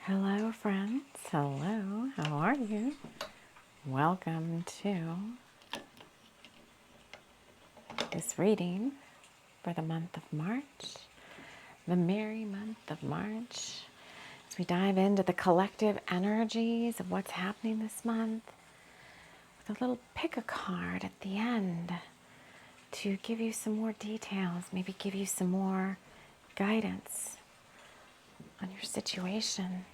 Hello, friends. Hello. How are you? Welcome to this reading for the month of March, the merry month of March. As we dive into the collective energies of what's happening this month, with a little pick a card at the end to give you some more details, maybe give you some more guidance on your situation.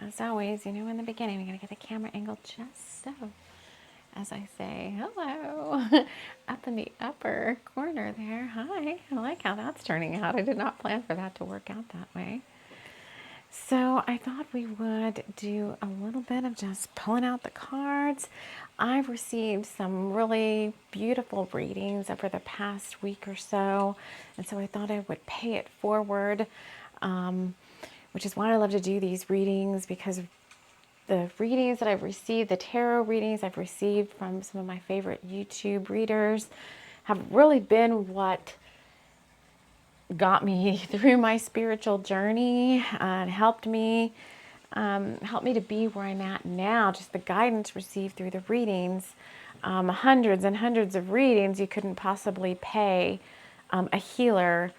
As always, in the beginning, we're going to get the camera angle just so. As I say, hello, up in the upper corner there. Hi, I like how that's turning out. I did not plan for that to work out that way. So I thought we would do a little bit of just pulling out the cards. I've received some really beautiful readings over the past week or so. And so I thought I would pay it forward, which is why I love to do these readings, because the readings that I've received, the tarot readings I've received from some of my favorite YouTube readers, have really been what got me through my spiritual journey and helped me to be where I'm at now. Just the guidance received through the readings, hundreds and hundreds of readings. You couldn't possibly pay a healer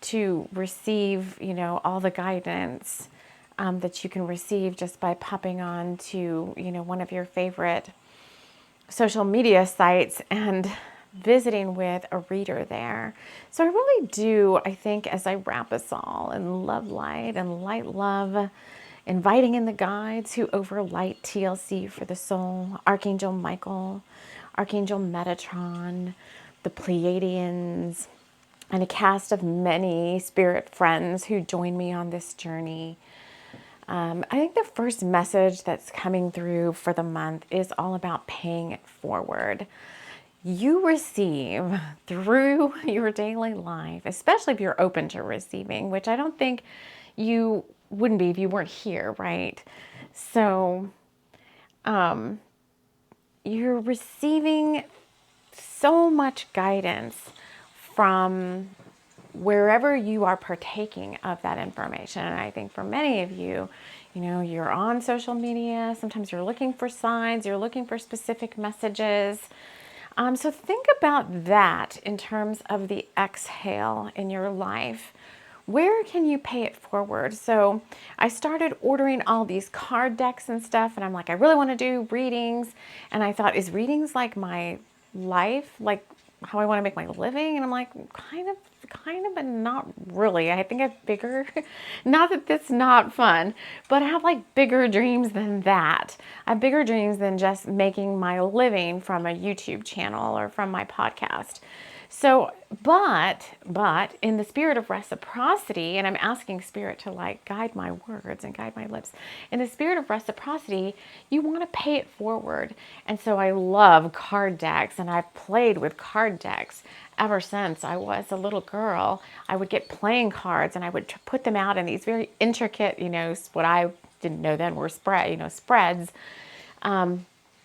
to receive, all the guidance that you can receive just by popping on to, one of your favorite social media sites and visiting with a reader there. So I really do, I think, as I wrap us all in love light and light love, inviting in the guides who overlight TLC for the soul, Archangel Michael, Archangel Metatron, the Pleiadians, and a cast of many spirit friends who join me on this journey. I think the first message that's coming through for the month is all about paying it forward. You receive through your daily life, especially if you're open to receiving, which I don't think you wouldn't be if you weren't here, right? So you're receiving so much guidance from wherever you are partaking of that information. And I think for many of you, you're on social media. Sometimes you're looking for signs, you're looking for specific messages. So think about that in terms of the exhale in your life. Where can you pay it forward? So I started ordering all these card decks and stuff, and I'm like, I really want to do readings. And I thought, is readings like my life, like how I want to make my living? And I'm like, kind of, but not really. I think I have bigger, not that that's not fun, but I have like bigger dreams than that. I have bigger dreams than just making my living from a YouTube channel or from my podcast. So, but in the spirit of reciprocity, and I'm asking Spirit to like guide my words and guide my lips. In the spirit of reciprocity, you want to pay it forward. And so I love card decks, and I've played with card decks ever since I was a little girl. I would get playing cards and I would put them out in these very intricate, what I didn't know then were spreads.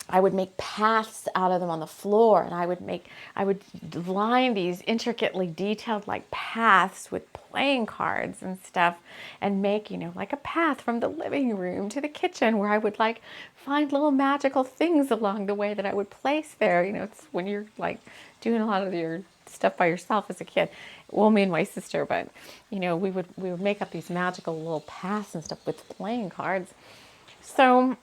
I would make paths out of them on the floor, and I would line these intricately detailed like paths with playing cards and stuff, and make, like a path from the living room to the kitchen, where I would like find little magical things along the way that I would place there. It's when you're like doing a lot of your stuff by yourself as a kid. Well, me and my sister, but we would make up these magical little paths and stuff with playing cards. So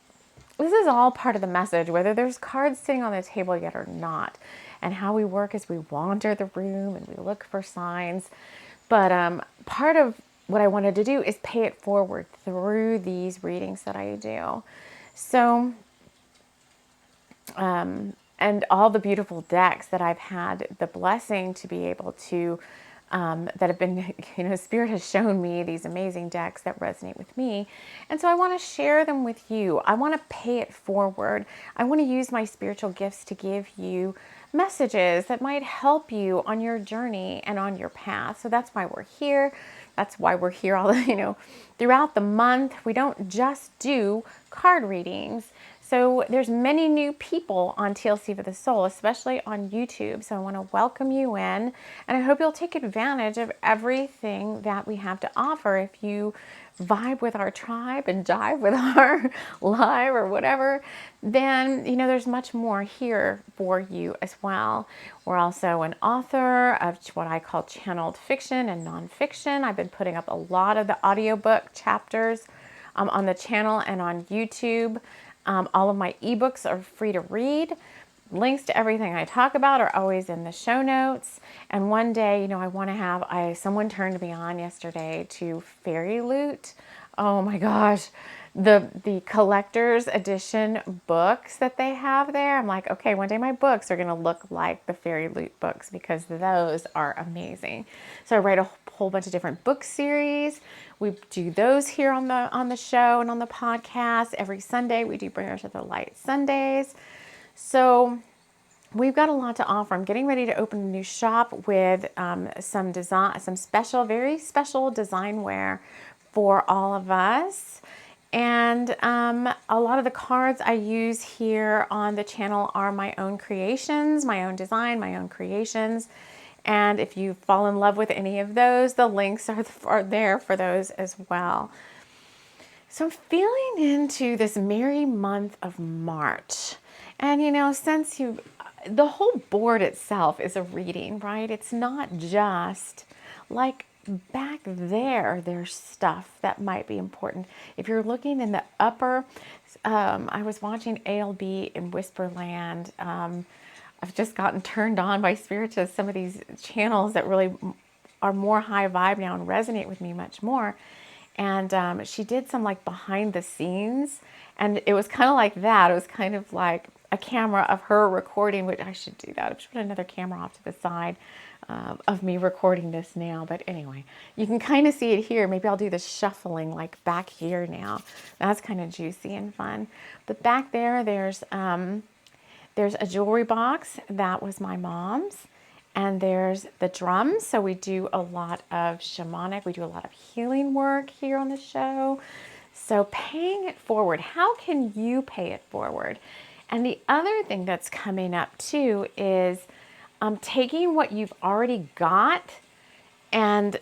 this is all part of the message, whether there's cards sitting on the table yet or not, and how we work as we wander the room and we look for signs. But part of what I wanted to do is pay it forward through these readings that I do. So, and all the beautiful decks that I've had the blessing to be able to that have been, Spirit has shown me these amazing decks that resonate with me. And so I want to share them with you. I want to pay it forward. I want to use my spiritual gifts to give you messages that might help you on your journey and on your path. So that's why we're here. That's why we're here throughout the month. We don't just do card readings. So there's many new people on TLC for the Soul, especially on YouTube. So I want to welcome you in, and I hope you'll take advantage of everything that we have to offer. If you vibe with our tribe and jive with our live or whatever, then there's much more here for you as well. We're also an author of what I call channeled fiction and nonfiction. I've been putting up a lot of the audiobook chapters on the channel and on YouTube. All of my ebooks are free to read. Links to everything I talk about are always in the show notes. And one day, I want to have, someone turned me on yesterday to Fairy Loot. Oh my gosh. The collector's edition books that they have there. I'm like, okay, one day my books are going to look like the Fairy Loot books because those are amazing. So I write a whole bunch of different book series. We do those here on the show and on the podcast. Every Sunday we do Bringers of the Light Sundays. So we've got a lot to offer. I'm getting ready to open a new shop with some very special design wear for all of us. And a lot of the cards I use here on the channel are my own creations, my own design, my own creations. And if you fall in love with any of those, the links are there for those as well. So I'm feeling into this merry month of March. And since the whole board itself is a reading, right? It's not just like back there's stuff that might be important. If you're looking in the upper, I was watching ALB in Whisperland. I've just gotten turned on by spirit to some of these channels that really are more high vibe now and resonate with me much more. And she did some like behind the scenes, and it was kind of like that. It was kind of like a camera of her recording, which I should do that. I should put another camera off to the side of me recording this now. But anyway, you can kind of see it here. Maybe I'll do the shuffling like back here now. That's kind of juicy and fun. But back there's a jewelry box that was my mom's. And there's the drums. So we do a lot of shamanic, we do a lot of healing work here on the show. So paying it forward, how can you pay it forward? And the other thing that's coming up too is taking what you've already got and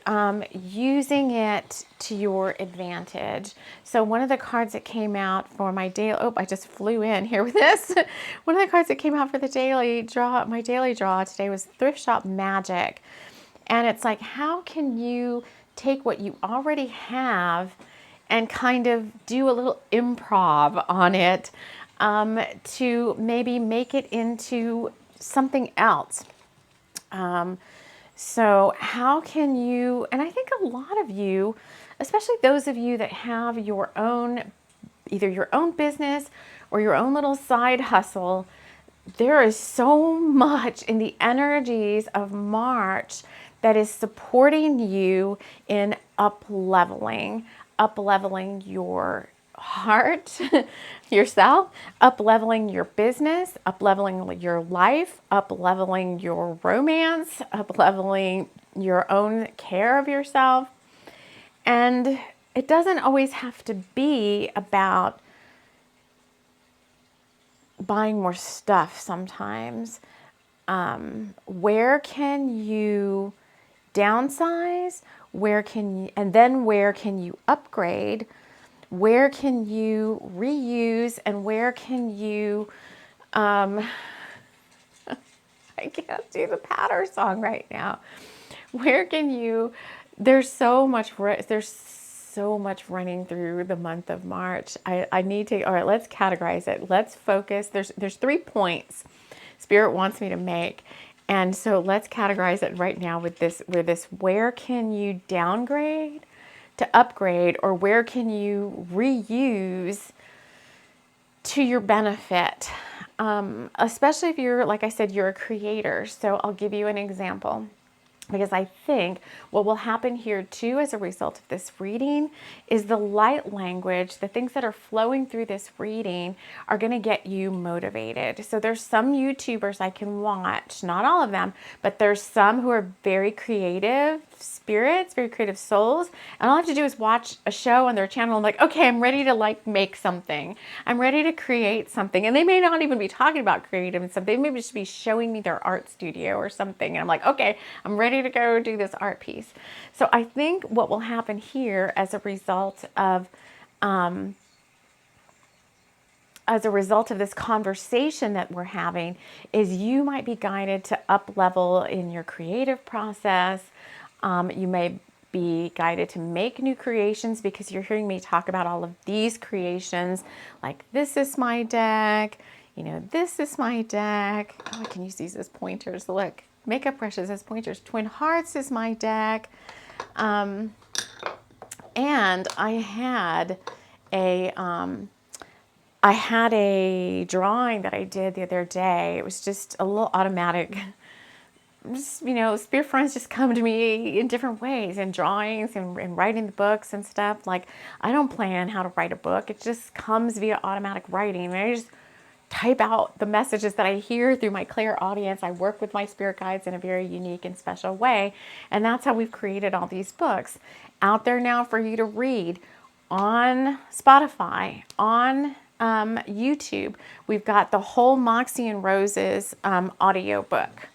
using it to your advantage. So one of the cards that came out for my daily, I just flew in here with this. One of the cards that came out for the daily draw, my daily draw today was Thrift Shop Magic. And it's like, how can you take what you already have and kind of do a little improv on it to maybe make it into something else? So how can you, and I think a lot of you, especially those of you that have your own, either your own business or your own little side hustle, there is so much in the energies of March that is supporting you in up-leveling your heart, yourself, up-leveling your business, up-leveling your life, up-leveling your romance, up-leveling your own care of yourself. And it doesn't always have to be about buying more stuff sometimes. Where can you downsize? Where can you upgrade? Where can you reuse, and where can you, I can't do the patter song right now. Where can you, there's so much running through the month of March. I need to, all right, let's categorize it. Let's focus. There's 3 points Spirit wants me to make. And so let's categorize it right now with this, where can you downgrade to upgrade, or where can you reuse to your benefit? Especially if you're, like I said, you're a creator. So I'll give you an example, because I think what will happen here too as a result of this reading is the light language, the things that are flowing through this reading are going to get you motivated. So there's some YouTubers I can watch, not all of them, but there's some who are very creative, spirits, very creative souls. And all I have to do is watch a show on their channel. I'm like, okay, I'm ready to like make something. I'm ready to create something. And they may not even be talking about creative and stuff. They may just be showing me their art studio or something. And I'm like, okay, I'm ready to go do this art piece. So I think what will happen here as a result of this conversation that we're having is you might be guided to up level in your creative process. You may be guided to make new creations because you're hearing me talk about all of these creations. Like, this is my deck, you know, this is my deck. Oh, I can use these as pointers. Look, makeup brushes as pointers. Twin Hearts is my deck. And I had a drawing that I did the other day. It was just a little automatic. Just, you know, spirit friends just come to me in different ways, in drawings and writing the books and stuff. Like, I don't plan how to write a book. It just comes via automatic writing. And I just type out the messages that I hear through my clairaudience. I work with my spirit guides in a very unique and special way. And that's how we've created all these books out there now for you to read on Spotify, on YouTube. We've got the whole Moxie and Roses audio book,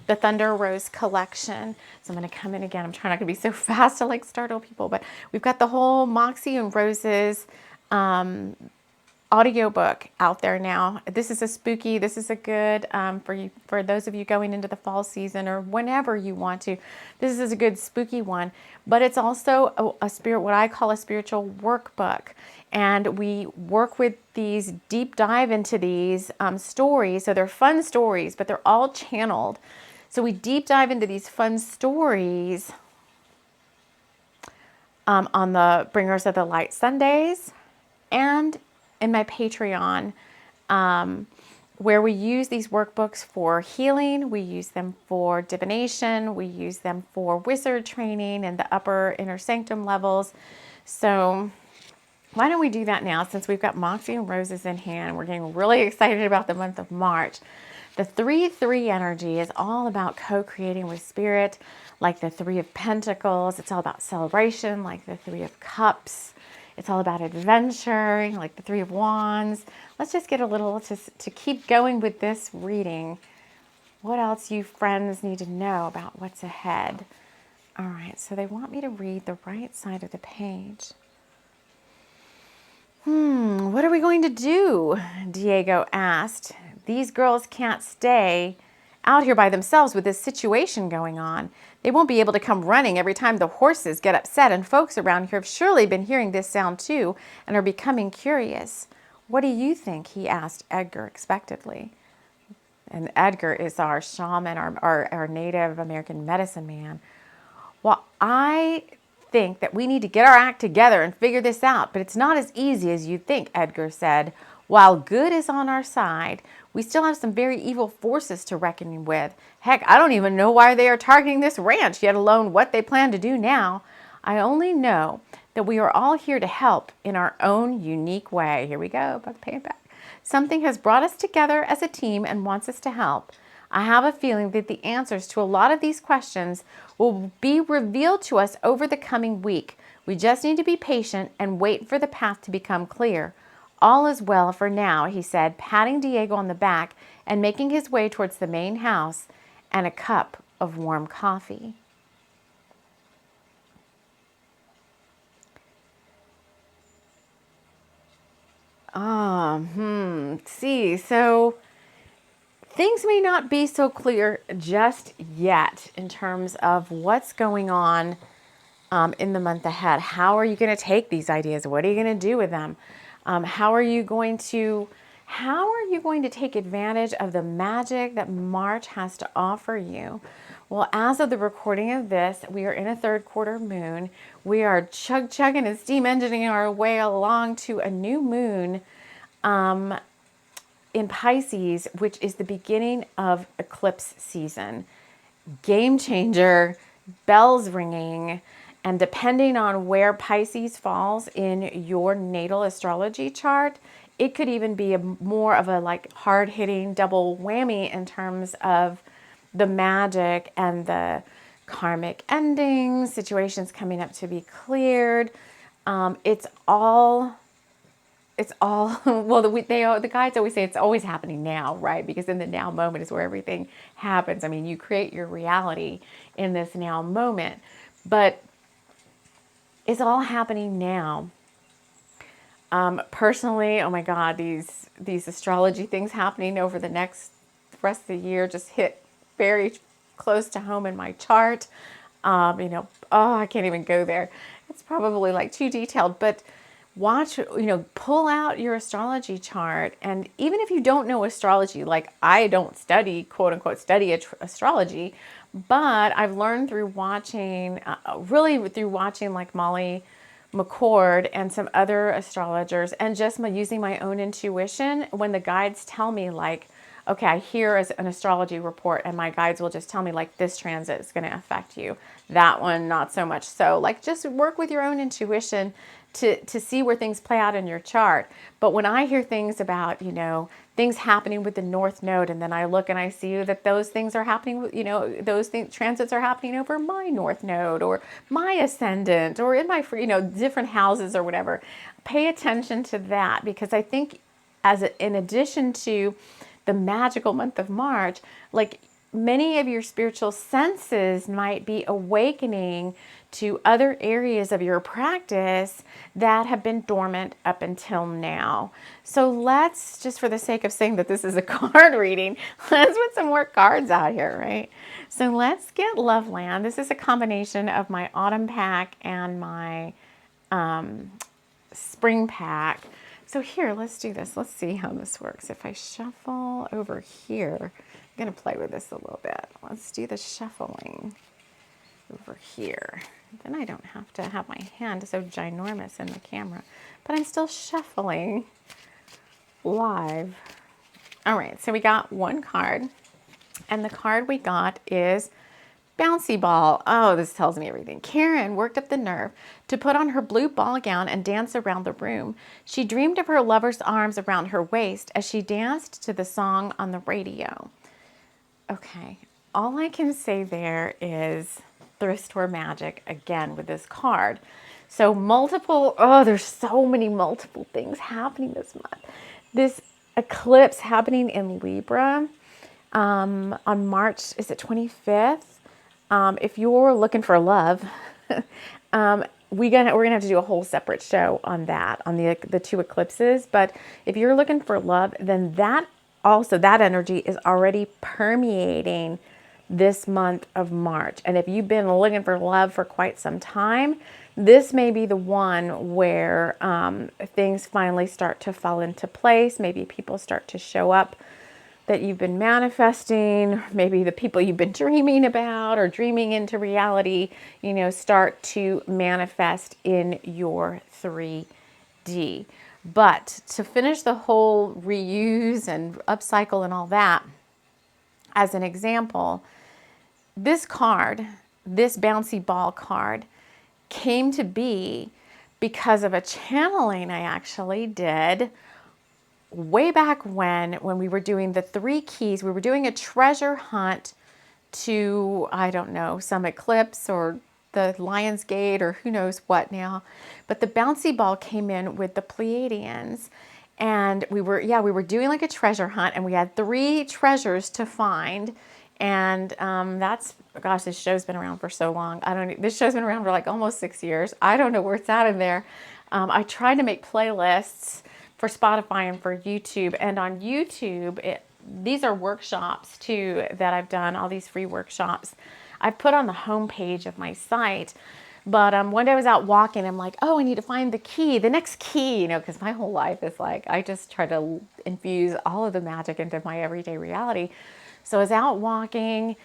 the Thunder Rose collection. So I'm going to come in again. I'm trying not to be so fast to like startle people, but we've got the whole Moxie and Roses audiobook out there now. This is a good for those of you going into the fall season or whenever you want to. This is a good spooky one, but it's also what I call a spiritual workbook. And we work with these, deep dive into these stories. So they're fun stories, but they're all channeled. So we deep dive into these fun stories on the Bringers of the Light Sundays and in my Patreon, where we use these workbooks for healing, we use them for divination, we use them for wizard training and the upper inner sanctum levels. So why don't we do that now, since we've got Moxie and Roses in hand. We're getting really excited about the month of March. The 3-3 energy is all about co-creating with spirit, like the 3 of Pentacles. It's all about celebration, like the 3 of Cups. It's all about adventure, like the 3 of Wands. Let's just get a little to keep going with this reading. What else you friends need to know about what's ahead? All right, so they want me to read the right side of the page. What are we going to do? Diego asked. These girls can't stay out here by themselves with this situation going on. They won't be able to come running every time the horses get upset, and folks around here have surely been hearing this sound too and are becoming curious. What do you think? He asked Edgar expectantly. And Edgar is our shaman, our Native American medicine man. Well, I think that we need to get our act together and figure this out, but it's not as easy as you think, Edgar said. While good is on our side, we still have some very evil forces to reckon with. Heck, I don't even know why they are targeting this ranch, yet alone what they plan to do now. I only know that we are all here to help in our own unique way. Here we go, about to pay it back. Something has brought us together as a team and wants us to help. I have a feeling that the answers to a lot of these questions will be revealed to us over the coming week. We just need to be patient and wait for the path to become clear. All is well for now, he said, patting Diego on the back and making his way towards the main house and a cup of warm coffee. See, so things may not be so clear just yet in terms of what's going on in the month ahead. How are you going to take these ideas? What are you going to do with them? How are you going to take advantage of the magic that March has to offer you? Well, as of the recording of this, we are in a third quarter moon. We are chugging and steam engineering our way along to a new moon in Pisces, which is the beginning of eclipse season. Game changer, bells ringing, and depending on where Pisces falls in your natal astrology chart, it could even be more of a like hard-hitting double whammy in terms of the magic and the karmic endings, situations coming up to be cleared. It's all well, the guides always say it's always happening now, right? Because in the now moment is where everything happens. I mean, you create your reality in this now moment, but it's all happening now. Personally, oh my God, these astrology things happening over the next rest of the year just hit very close to home in my chart. Oh, I can't even go there. It's probably like too detailed, but watch, pull out your astrology chart. And even if you don't know astrology, like I don't study, quote unquote, study astrology, but I've learned through watching, really through watching like Molly McCord and some other astrologers, and just using my own intuition when the guides tell me like, okay, I hear an astrology report and my guides will just tell me like this transit is going to affect you. That one, not so much. So like just work with your own intuition to see where things play out in your chart. But when I hear things about, things happening with the North Node, and then I look and I see that those things are happening, those transits are happening over my North Node or my ascendant or in my, different houses or whatever, pay attention to that, because I think in addition to the magical month of March, like many of your spiritual senses might be awakening to other areas of your practice that have been dormant up until now. So let's, just for the sake of saying that this is a card reading, let's put some more cards out here, right? So let's get Loveland. This is a combination of my autumn pack and my spring pack. So here, let's do this. Let's see how this works. If I shuffle over here, I'm going to play with this a little bit. Let's do the shuffling over here. Then I don't have to have my hand so ginormous in the camera, but I'm still shuffling live. All right, so we got one card, and the card we got is Bouncy Ball. Oh, this tells me everything. Karen worked up the nerve to put on her blue ball gown and dance around the room. She dreamed of her lover's arms around her waist as she danced to the song on the radio. Okay, all I can say there is thrift store magic again with this card. So there's so many multiple things happening this month. This eclipse happening in Libra on March, is it 25th? If you're looking for love, we're gonna have to do a whole separate show on that, on the two eclipses. But if you're looking for love, then that energy is already permeating this month of March. And if you've been looking for love for quite some time, this may be the one where things finally start to fall into place. Maybe people start to show up that you've been manifesting. Maybe the people you've been dreaming about or dreaming into reality, start to manifest in your 3D. But to finish the whole reuse and upcycle and all that, as an example, this card, this bouncy ball card, came to be because of a channeling I actually did way back when we were doing the 3 keys. We were doing a treasure hunt to, I don't know, some eclipse or the Lion's Gate or who knows what now. But the bouncy ball came in with the Pleiadians. And we were doing like a treasure hunt, and we had 3 treasures to find. And gosh, this show's been around for so long. This show's been around for like almost 6 years. I don't know where it's at in there. I tried to make playlists for Spotify and for YouTube. And on YouTube, these are workshops too that I've done, all these free workshops I've put on the homepage of my site. But one day I was out walking, I'm like, oh, I need to find the next key, because my whole life is like, I just try to infuse all of the magic into my everyday reality. So I was out walking,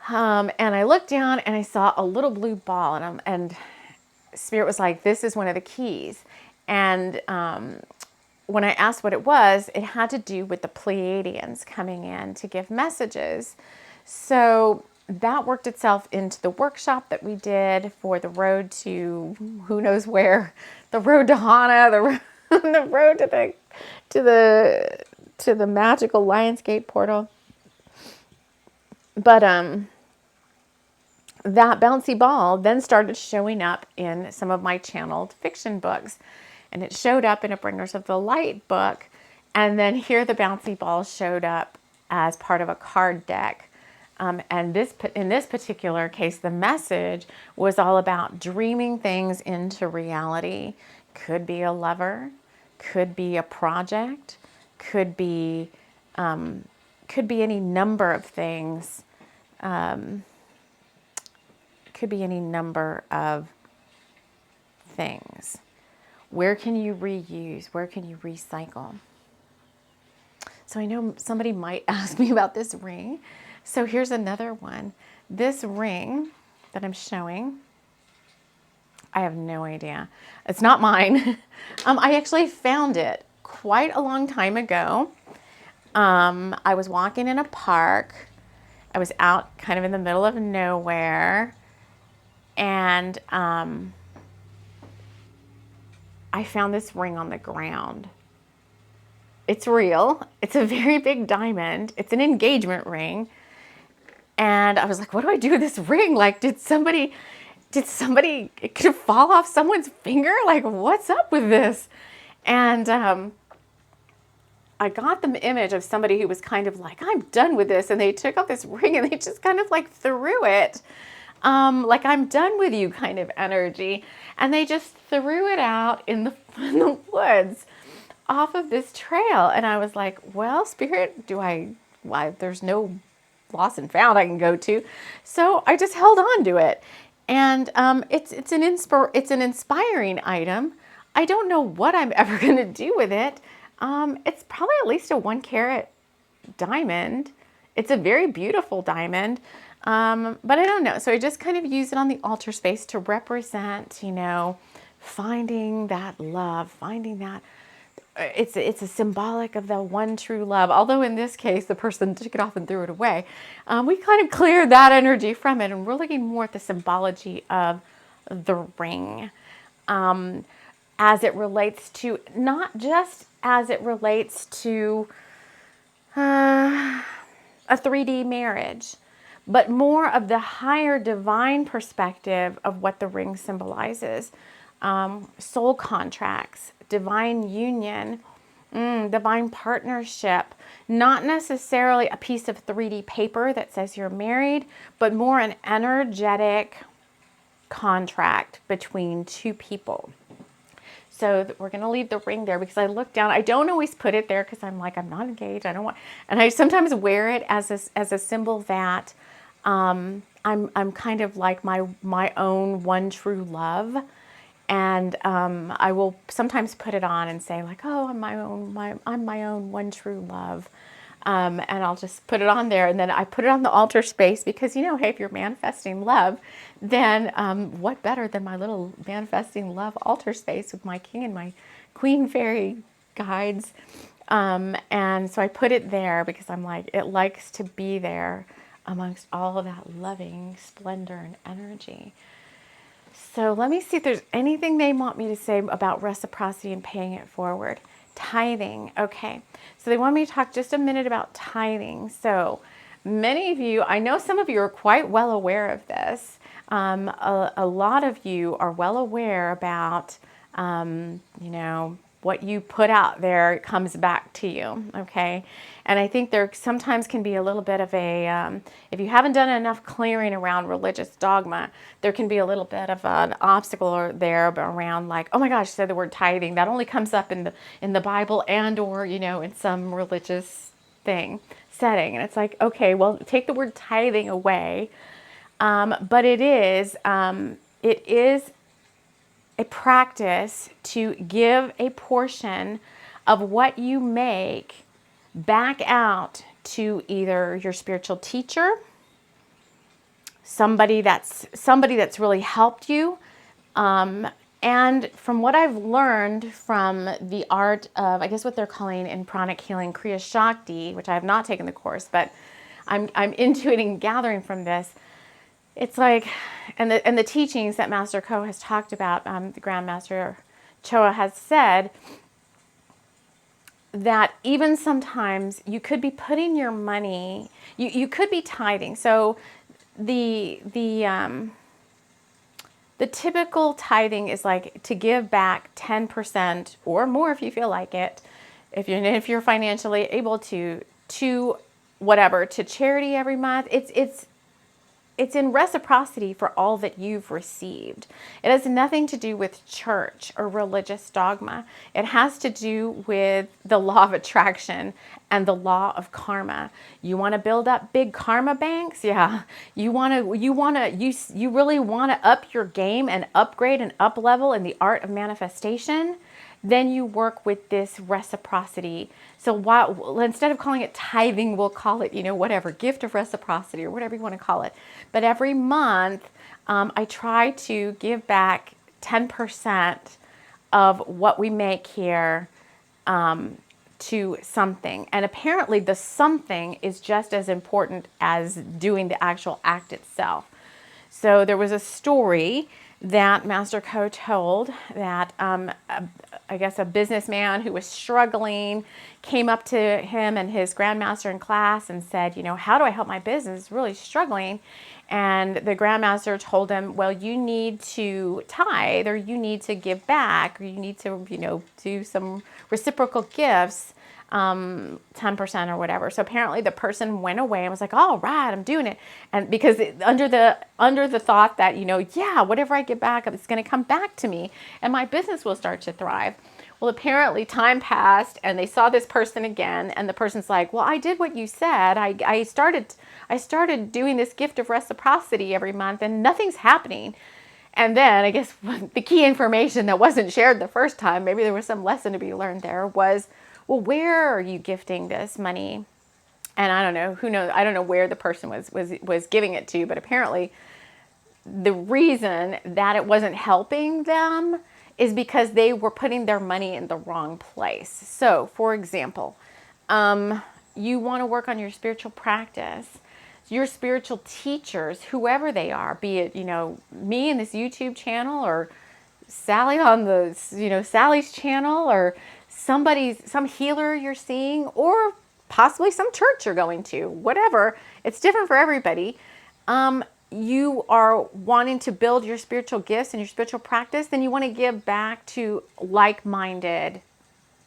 and I looked down and I saw a little blue ball, and Spirit was like, this is one of the keys. And when I asked what it was, it had to do with the Pleiadians coming in to give messages. So that worked itself into the workshop that we did for the road to who knows where, the road to Hana, the road to the magical Lionsgate portal. But that bouncy ball then started showing up in some of my channeled fiction books. And it showed up in a Bringers of the Light book. And then here the bouncy ball showed up as part of a card deck. And in this particular case, the message was all about dreaming things into reality. Could be a lover, could be a project, could be any number of things. Could be any number of things. Where can you reuse? Where can you recycle? So I know somebody might ask me about this ring. So here's another one. This ring that I'm showing, I have no idea. It's not mine. I actually found it quite a long time ago. I was walking in a park. I was out kind of in the middle of nowhere. And I found this ring on the ground. It's real. It's a very big diamond. It's an engagement ring. And I was like, what do I do with this ring? Like, did somebody, it could fall off someone's finger? Like, what's up with this? And I got the image of somebody who was kind of like, I'm done with this. And they took off this ring and they just kind of like threw it. Like, I'm done with you kind of energy. And they just threw it out in the woods off of this trail. And I was like, well, Spirit, there's no lost and found I can go to. So I just held on to it. And it's an inspiring item. I don't know what I'm ever going to do with it. It's probably at least a 1 carat diamond. It's a very beautiful diamond. But I don't know. So I just kind of use it on the altar space to represent, finding that love, finding that it's a symbolic of the one true love. Although in this case, the person took it off and threw it away. We kind of cleared that energy from it, and we're looking more at the symbology of the ring, as it relates to, not just as it relates to a 3D marriage, but more of the higher divine perspective of what the ring symbolizes. Soul contracts, divine union, divine partnership, not necessarily a piece of 3D paper that says you're married, but more an energetic contract between two people. So we're going to leave the ring there because I look down. I don't always put it there because I'm like, I'm not engaged. I don't want, and I sometimes wear it as a symbol that I'm kind of like my own one true love. And I will sometimes put it on and say like, oh, I'm my own one true love. And I'll just put it on there, and then I put it on the altar space because, hey, if you're manifesting love, then what better than my little manifesting love altar space with my king and my queen fairy guides. And so I put it there because I'm like, it likes to be there amongst all of that loving splendor and energy. So let me see if there's anything they want me to say about reciprocity and paying it forward. Tithing. Okay. So they want me to talk just a minute about tithing. So many of you, I know some of you are quite well aware of this. A lot of you are well aware about, what you put out there comes back to you. Okay. And I think there sometimes can be a little bit of a, if you haven't done enough clearing around religious dogma, there can be a little bit of an obstacle there around like, oh my gosh, say the word tithing. That only comes up in the Bible and or, in some religious setting. And it's like, okay, well, take the word tithing away. But it is a practice to give a portion of what you make back out to either your spiritual teacher, somebody that's really helped you. And from what I've learned from the art of, I guess what they're calling in pranic healing, Kriya Shakti, which I have not taken the course, but I'm intuiting, gathering from this. It's like, and the teachings that Master Ko has talked about, the Grandmaster Choa has said that even sometimes you could be putting your money, you could be tithing. So the typical tithing is like to give back 10% or more if you feel like it, if you're financially able to whatever, to charity every month. It's in reciprocity for all that you've received. It has nothing to do with church or religious dogma. It has to do with the law of attraction and the law of karma. You want to build up big karma banks? Yeah. You really want to up your game and upgrade and up level in the art of manifestation? Then you work with this reciprocity. So instead of calling it tithing, we'll call it, whatever, gift of reciprocity or whatever you want to call it. But every month, I try to give back 10% of what we make here to something. And apparently the something is just as important as doing the actual act itself. So there was a story that Master Co told that I guess a businessman who was struggling came up to him and his grandmaster in class and said, how do I help my business? It's really struggling. And the grandmaster told him, well, you need to tithe, or you need to give back, or you need to, do some reciprocal gifts, 10% or whatever. So apparently the person went away and was like, all right, I'm doing it. And because under the thought that, yeah, whatever I give back, it's going to come back to me and my business will start to thrive. Well, apparently time passed and they saw this person again, and the person's like, well, I did what you said. I started doing this gift of reciprocity every month and nothing's happening. And then I guess the key information that wasn't shared the first time, maybe there was some lesson to be learned there, was, well, where are you gifting this money? And I don't know, who knows? I don't know where the person was giving it to, but apparently the reason that it wasn't helping them is because they were putting their money in the wrong place. So, for example, you want to work on your spiritual practice. Your spiritual teachers, whoever they are, be it, me in this YouTube channel, or Sally on the, Sally's channel, or some healer you're seeing, or possibly some church you're going to, whatever. It's different for everybody. You are wanting to build your spiritual gifts and your spiritual practice, then you want to give back to like-minded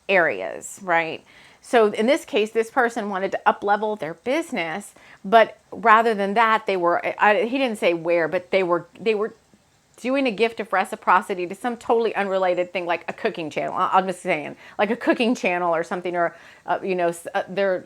areas, right? So in this case, this person wanted to up-level their business, but rather than that, he didn't say where, but they were doing a gift of reciprocity to some totally unrelated thing, like a cooking channel. I'm just saying, like a cooking channel or something, or, they're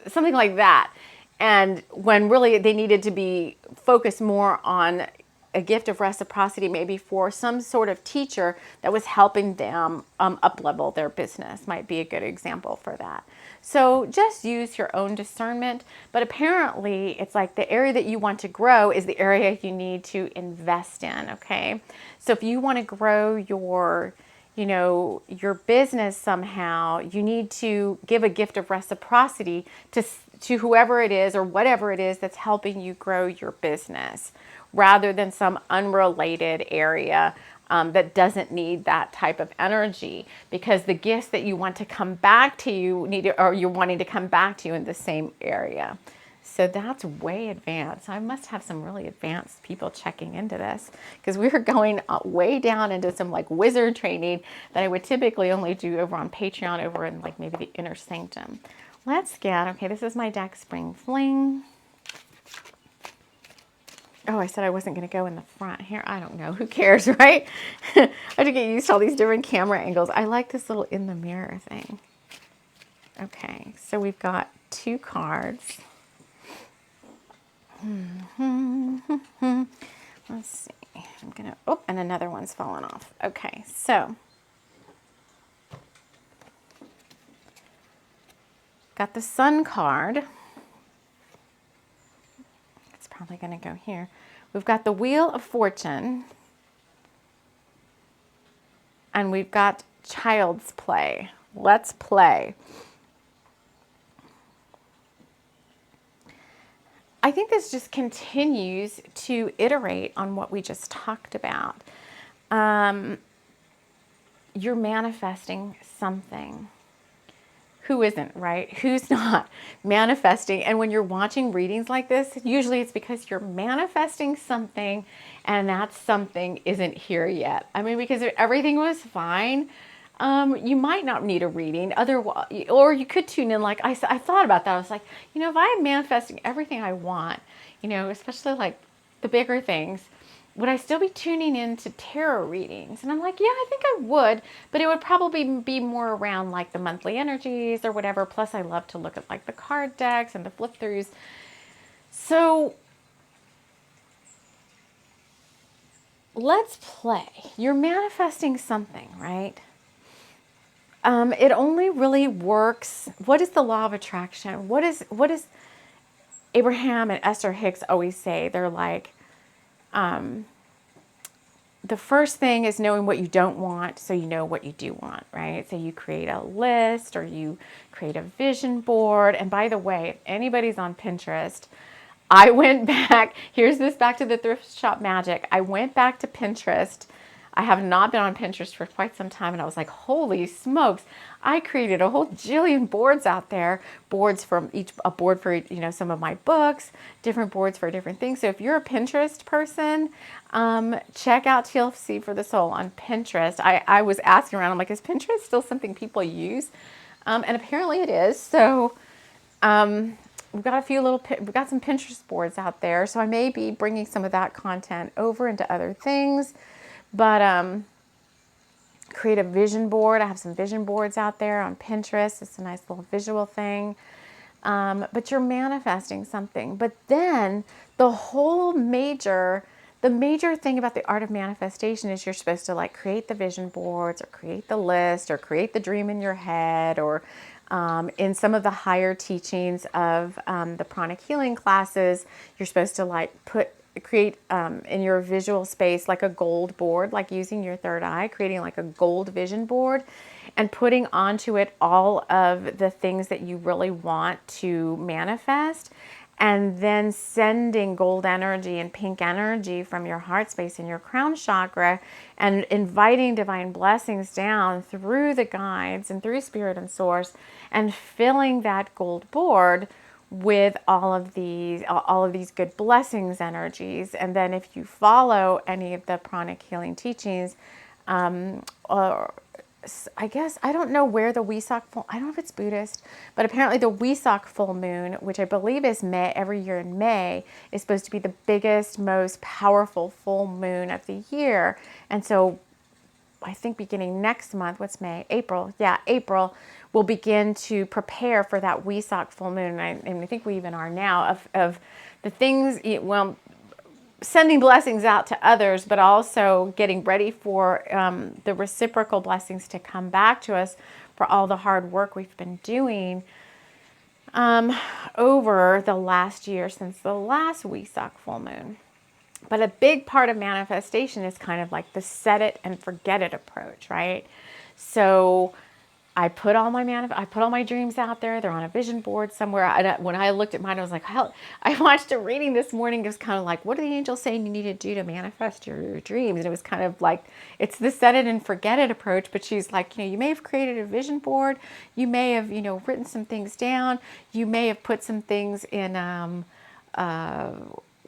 something like that. And when really they needed to be focused more on a gift of reciprocity, maybe for some sort of teacher that was helping them up-level their business, might be a good example for that. So just use your own discernment. But apparently it's like the area that you want to grow is the area you need to invest in, okay? So if you want to grow your business somehow, you need to give a gift of reciprocity to whoever it is or whatever it is that's helping you grow your business, rather than some unrelated area that doesn't need that type of energy, because the gifts that you want to come back to you you're wanting to come back to you in the same area. So that's way advanced. I must have some really advanced people checking into this, because we are going way down into some like wizard training that I would typically only do over on Patreon, over in like maybe the inner sanctum. Let's get, okay, this is my deck Spring Fling. Oh, I said I wasn't going to go in the front here. I don't know. Who cares, right? I have to get used to all these different camera angles. I like this little in the mirror thing. Okay, so we've got 2 cards. Let's see. I'm going to, oh, and another one's fallen off. Okay, so got the Sun card. It's probably going to go here. We've got the Wheel of Fortune. And we've got Child's Play. Let's play. I think this just continues to iterate on what we just talked about. You're manifesting something. who isn't, right? Who's not manifesting? And when you're watching readings like this, usually it's because you're manifesting something and that something isn't here yet. I mean, because if everything was fine, you might not need a reading. Otherwise, or you could tune in. Like I thought about that. I was like, if I am manifesting everything I want, especially like the bigger things, would I still be tuning into tarot readings? And I'm like, yeah, I think I would, but it would probably be more around like the monthly energies or whatever. Plus I love to look at like the card decks and the flip throughs. So let's play. You're manifesting something, right? It only really works. What is the law of attraction? What is Abraham and Esther Hicks always say? They're like, the first thing is knowing what you don't want, so you know what you do want, right? So you create a list or you create a vision board. And by the way, if anybody's on Pinterest, I went back, back to the thrift shop magic. I went back to Pinterest. I have not been on Pinterest for quite some time, and I was like, holy smokes, I created a whole jillion boards out there, boards from a board for, some of my books, different boards for different things. So if you're a Pinterest person, check out TLC for the Soul on Pinterest. I was asking around, I'm like, is Pinterest still something people use? And apparently it is. So, we've got we've got some Pinterest boards out there. So I may be bringing some of that content over into other things. But create a vision board. I have some vision boards out there on Pinterest. It's a nice little visual thing. But you're manifesting something. But then the major thing about the art of manifestation is you're supposed to like create the vision boards or create the list or create the dream in your head, or in some of the higher teachings of the pranic healing classes, you're supposed to like create in your visual space like a gold board, like using your third eye, creating like a gold vision board and putting onto it all of the things that you really want to manifest, and then sending gold energy and pink energy from your heart space and your crown chakra and inviting divine blessings down through the guides and through spirit and source, and filling that gold board with all of these good blessings energies. And then if you follow any of the pranic healing teachings, or I guess, I don't know where the I don't know if it's Buddhist, but apparently the Wesak full moon, which I believe is every year in May, is supposed to be the biggest, most powerful full moon of the year. And so I think beginning next month, what's May? April. Yeah, April, we'll begin to prepare for that Wesak full moon. And I think we even are now of the things, sending blessings out to others, but also getting ready for the reciprocal blessings to come back to us for all the hard work we've been doing over the last year since the last Wesak full moon. But a big part of manifestation is kind of like the set it and forget it approach, right? So I put all my dreams out there. They're on a vision board somewhere. When I looked at mine, I was like, hell, I watched a reading this morning. It was kind of like, what are the angels saying you need to do to manifest your dreams? And it was kind of like, it's the set it and forget it approach. But she's like, you may have created a vision board. You may have, written some things down. You may have put some things in,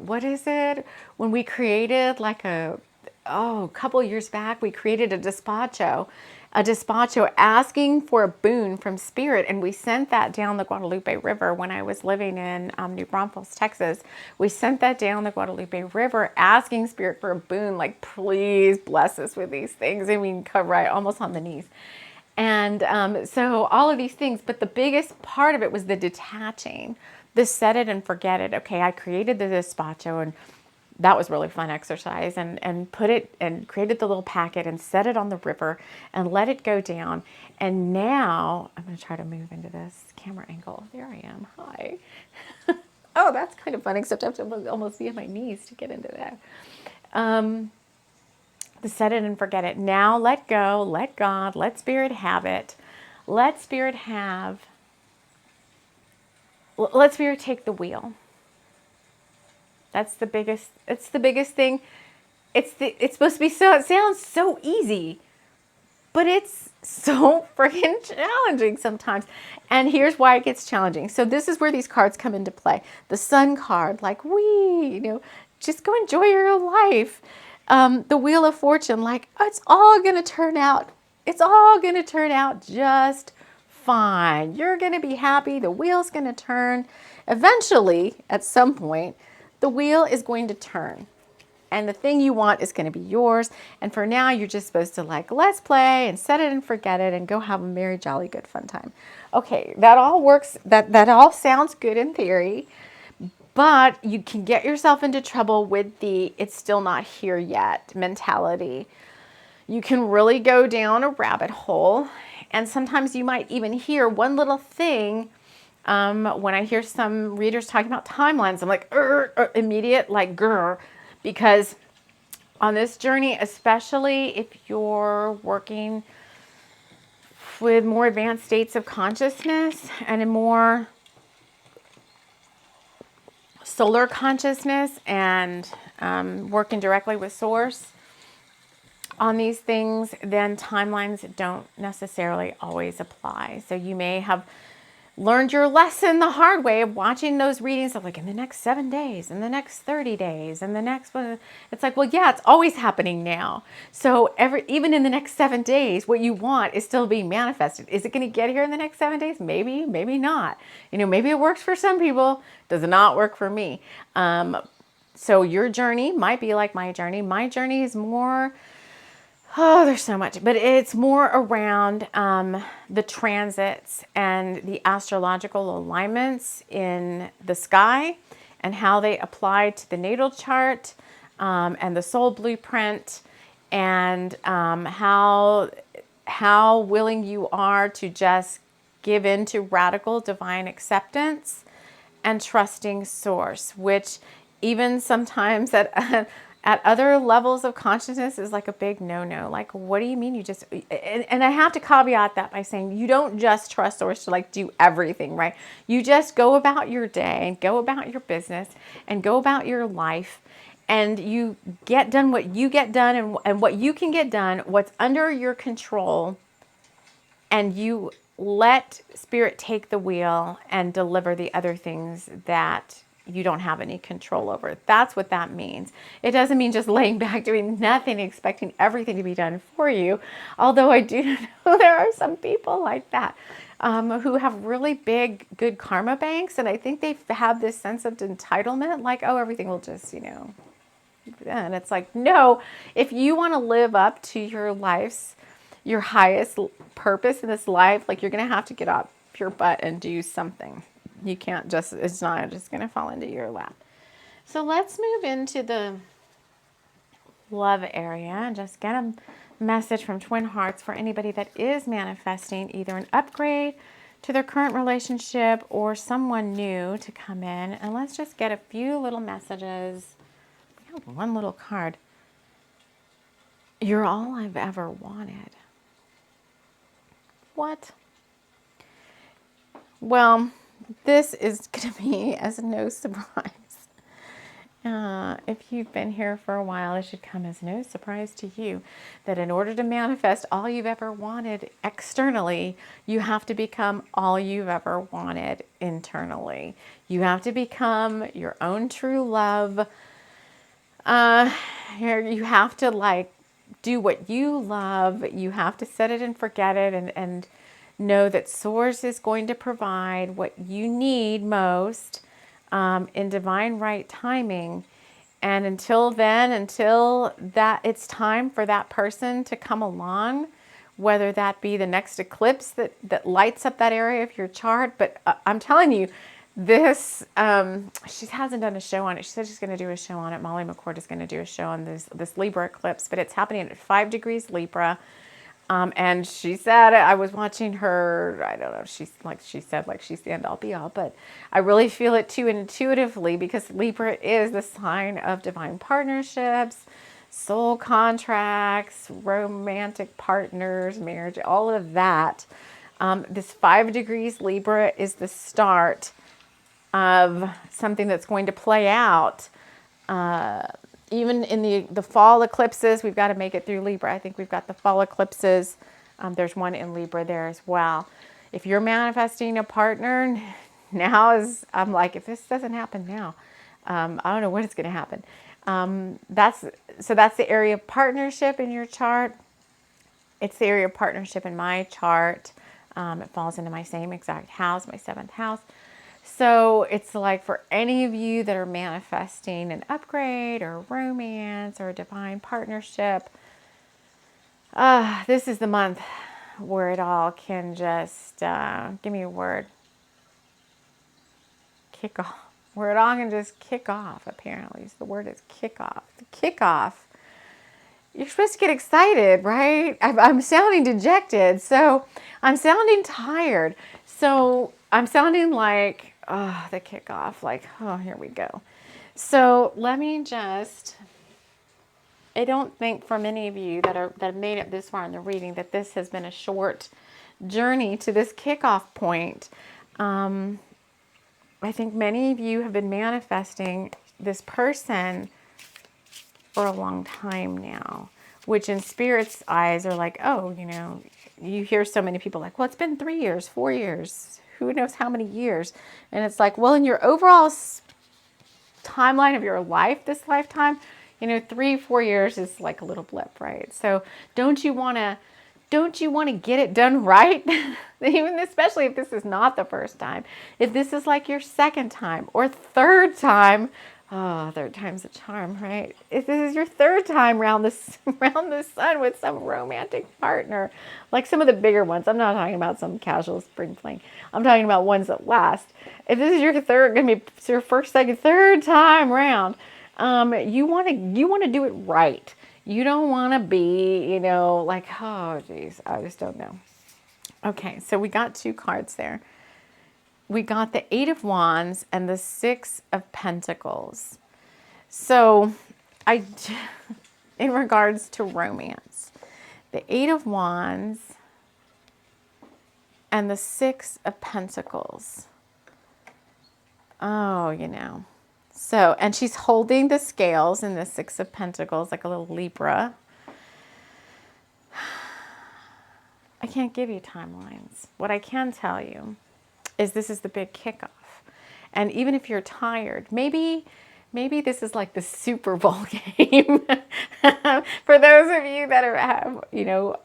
what is it? When we created like a couple years back, we created a despacho asking for a boon from spirit. And we sent that down the Guadalupe River when I was living in New Braunfels, Texas. We sent that down the Guadalupe River asking spirit for a boon, like, please bless us with these things. I mean, right, almost on the knees. And so all of these things, but the biggest part of it was the detaching, the set it and forget it. Okay, I created the despacho, and that was really fun exercise, and put it and created the little packet and set it on the river and let it go down. And now I'm going to try to move into this camera angle. There I am. Hi. Oh, that's kind of fun, except I have to almost be on my knees to get into that. The set it and forget it. Now let go, let God, let spirit have it. Let spirit take the wheel. It's the biggest thing. It's supposed to be it sounds so easy, but it's so freaking challenging sometimes. And here's why it gets challenging. So this is where these cards come into play. The Sun card, like, just go enjoy your life. The Wheel of Fortune, like, oh, it's all going to turn out. It's all going to turn out just fine. You're going to be happy. The wheel's going to turn. Eventually, at some point, the wheel is going to turn. And the thing you want is going to be yours. And for now, you're just supposed to like, let's play and set it and forget it and go have a merry, jolly, good, fun time. Okay, that all works. That all sounds good in theory. But you can get yourself into trouble with the it's still not here yet mentality. You can really go down a rabbit hole. And sometimes you might even hear one little thing. When I hear some readers talking about timelines, I'm like, immediate, like, grr. Because on this journey, especially if you're working with more advanced states of consciousness and in more solar consciousness and working directly with source on these things, then timelines don't necessarily always apply. So you may have learned your lesson the hard way of watching those readings of like in the next 7 days, in the next 30 days, and the next one. It's like, well, yeah, it's always happening now. So even in the next 7 days, what you want is still being manifested. Is it going to get here in the next 7 days? Maybe, maybe not. Maybe it works for some people, does not work for me. So your journey might be like my journey. My journey is more, there's so much, but it's more around the transits and the astrological alignments in the sky and how they apply to the natal chart and the soul blueprint, and how willing you are to just give in to radical divine acceptance and trusting source, which even sometimes at other levels of consciousness is like a big no-no. Like, what do you mean you just, and I have to caveat that by saying you don't just trust source to like do everything, right? You just go about your day and go about your business and go about your life, and you get done what you get done and what you can get done, what's under your control, and you let spirit take the wheel and deliver the other things that you don't have any control over. That's what that means. It doesn't mean just laying back, doing nothing, expecting everything to be done for you. Although I do know there are some people like that who have really big, good karma banks. And I think they have this sense of entitlement, like, oh, everything will just, and it's like, no, if you want to live up to your highest purpose in this life, like, you're going to have to get off your butt and do something. You can't just, it's not just going to fall into your lap. So let's move into the love area and just get a message from Twin Hearts for anybody that is manifesting either an upgrade to their current relationship or someone new to come in. And let's just get a few little messages. We have one little card. You're all I've ever wanted. What? Well, this is going to be as no surprise. If you've been here for a while, it should come as no surprise to you that in order to manifest all you've ever wanted externally, you have to become all you've ever wanted internally. You have to become your own true love. You have to like do what you love. You have to set it and forget it and know that Source is going to provide what you need most in divine right timing. And until then, until that it's time for that person to come along, whether that be the next eclipse that lights up that area of your chart. But I'm telling you, this, she hasn't done a show on it. She said she's going to do a show on it. Molly McCord is going to do a show on this Libra eclipse, but it's happening at 5 degrees Libra. And she said, I was watching her, I don't know, she said she's the end all be all, but I really feel it too intuitively because Libra is the sign of divine partnerships, soul contracts, romantic partners, marriage, all of that. This 5 degrees Libra is the start of something that's going to play out. Even in the fall eclipses, we've got to make it through Libra. I think we've got the fall eclipses There's one in Libra there as well. If you're manifesting a partner, I'm like, if this doesn't happen now, I don't know when it's going to happen. That's the area of partnership in your chart. It's the area of partnership in my chart. It falls into my same exact house, my 7th house. So it's like for any of you that are manifesting an upgrade or romance or a divine partnership, this is the month where it all can just, give me a word, kick off. Where it all can just kick off, apparently. So the word is kick off. The kickoff. You're supposed to get excited, right? I'm sounding dejected. So I'm sounding tired. So I'm sounding like, the kickoff. Like, here we go. So let me just, I don't think for many of you that have made it this far in the reading that this has been a short journey to this kickoff point. I think many of you have been manifesting this person for a long time now, which in Spirit's eyes are like, oh, you hear so many people like, well, it's been 3 years, 4 years, who knows how many years. And it's like, well, in your overall timeline of your life, this lifetime, 3-4 years is like a little blip, right? So don't you want to get it done right? Even especially if this is not the first time. If this is like your second time or third time, third time's a charm, right? If this is your third time around the sun with some romantic partner, like some of the bigger ones, I'm not talking about some casual spring fling. I'm talking about ones that last. If this is your your first, second, third time around, you want to do it right. You don't want to be, like, oh, geez, I just don't know. Okay, so we got 2 cards there. We got the 8 of Wands and the 6 of Pentacles. So in regards to romance, the 8 of Wands and the 6 of Pentacles. Oh, So, and she's holding the scales in the 6 of Pentacles, like a little Libra. I can't give you timelines. What I can tell you is this is the big kickoff. And even if you're tired, maybe this is like the Super Bowl game for those of you that have,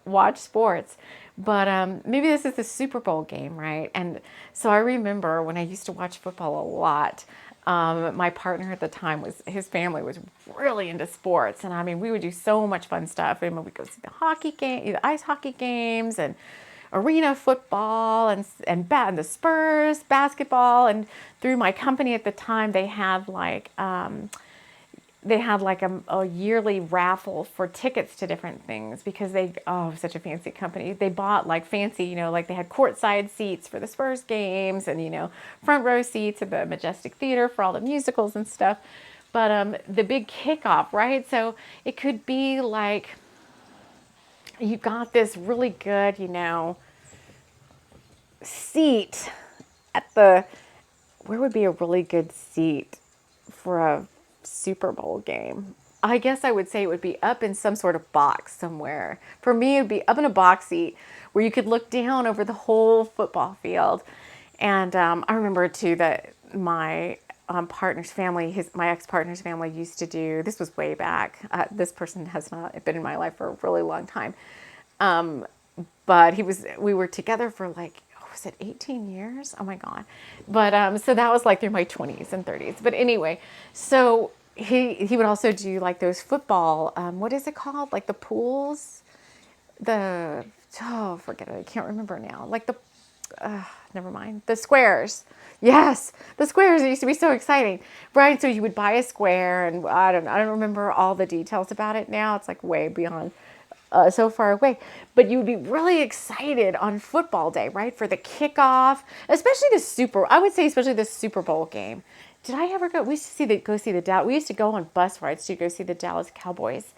watch sports. But maybe this is the Super Bowl game, right? And so I remember when I used to watch football a lot, my partner at the time his family was really into sports. And I mean, we would do so much fun stuff. I mean, we'd go see the ice hockey games and arena football and the Spurs basketball. And through my company at the time, they had like a yearly raffle for tickets to different things because such a fancy company. They bought like fancy, like they had courtside seats for the Spurs games and, front row seats at the Majestic Theater for all the musicals and stuff. But the big kickoff, right? So it could be like you got this really good, seat where would be a really good seat for a Super Bowl game? I guess I would say it would be up in some sort of box somewhere. For me, it would be up in a box seat where you could look down over the whole football field. And I remember too that my partner's family, my ex-partner's family used to do, this was way back. This person has not been in my life for a really long time. But we were together for like, was it 18 years? Oh my God. But so that was like through my 20s and 30s. But anyway, so he would also do like those football, what is it called? Like the pools, forget it. I can't remember now. Like never mind. The squares. Yes, the squares. It used to be so exciting, right? So you would buy a square, and I don't remember all the details about it now. It's like way beyond, so far away. But you would be really excited on football day, right? For the kickoff, especially especially the Super Bowl game. Did I ever go? We used to go see the Dallas. We used to go on bus rides to go see the Dallas Cowboys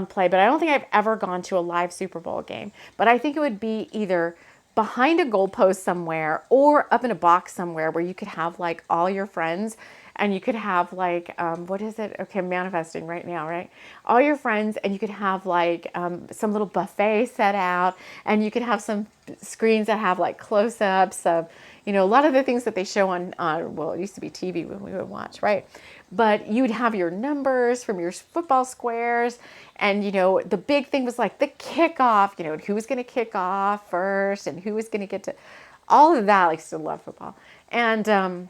play. But I don't think I've ever gone to a live Super Bowl game. But I think it would be either behind a goalpost somewhere or up in a box somewhere where you could have like all your friends and you could have like, what is it? Okay, I'm manifesting right now, right? All your friends, and you could have like some little buffet set out, and you could have some screens that have like close-ups of, you know, a lot of the things that they show on, well, it used to be TV when we would watch, right? But you'd have your numbers from your football squares. And, you know, the big thing was like the kickoff, you know, who was going to kick off first and who was going to get to all of that. Like, still love football. And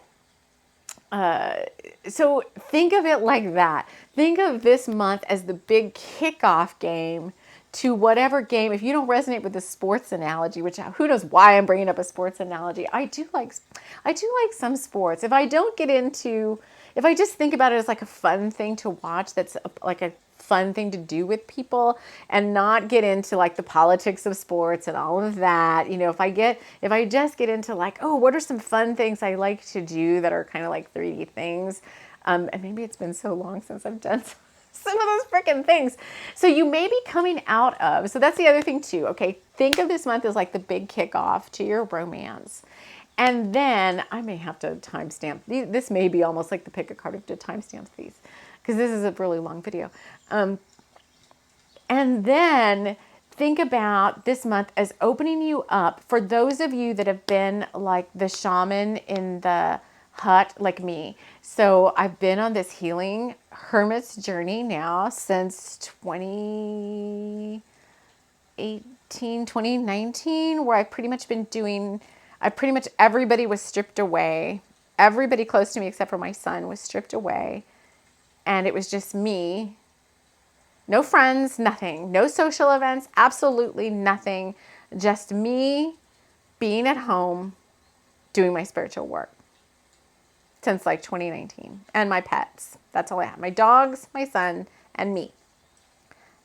so think of it like that. Think of this month as the big kickoff game to whatever game. If you don't resonate with the sports analogy, which who knows why I'm bringing up a sports analogy, I do like some sports. If I don't get into, if I just think about it as like a fun thing to watch, that's like a fun thing to do with people, and not get into like the politics of sports and all of that. You know, if I just get into like, oh, what are some fun things I like to do that are kind of like 3D things, and maybe it's been so long since I've done some of those freaking things. So you may be coming out of, so that's the other thing too. Okay, think of this month as like the big kickoff to your romance. And then I may have to timestamp. This may be almost like the pick a card to timestamp these, because this is a really long video. And then think about this month as opening you up for those of you that have been like the shaman in the hut, like me. So I've been on this healing hermit's journey now since 2019, where I've pretty much been doing, everybody was stripped away. Everybody close to me except for my son was stripped away. And it was just me. No friends, nothing. No social events, absolutely nothing. Just me being at home doing my spiritual work since like 2019. And my pets. That's all I have. My dogs, my son, and me.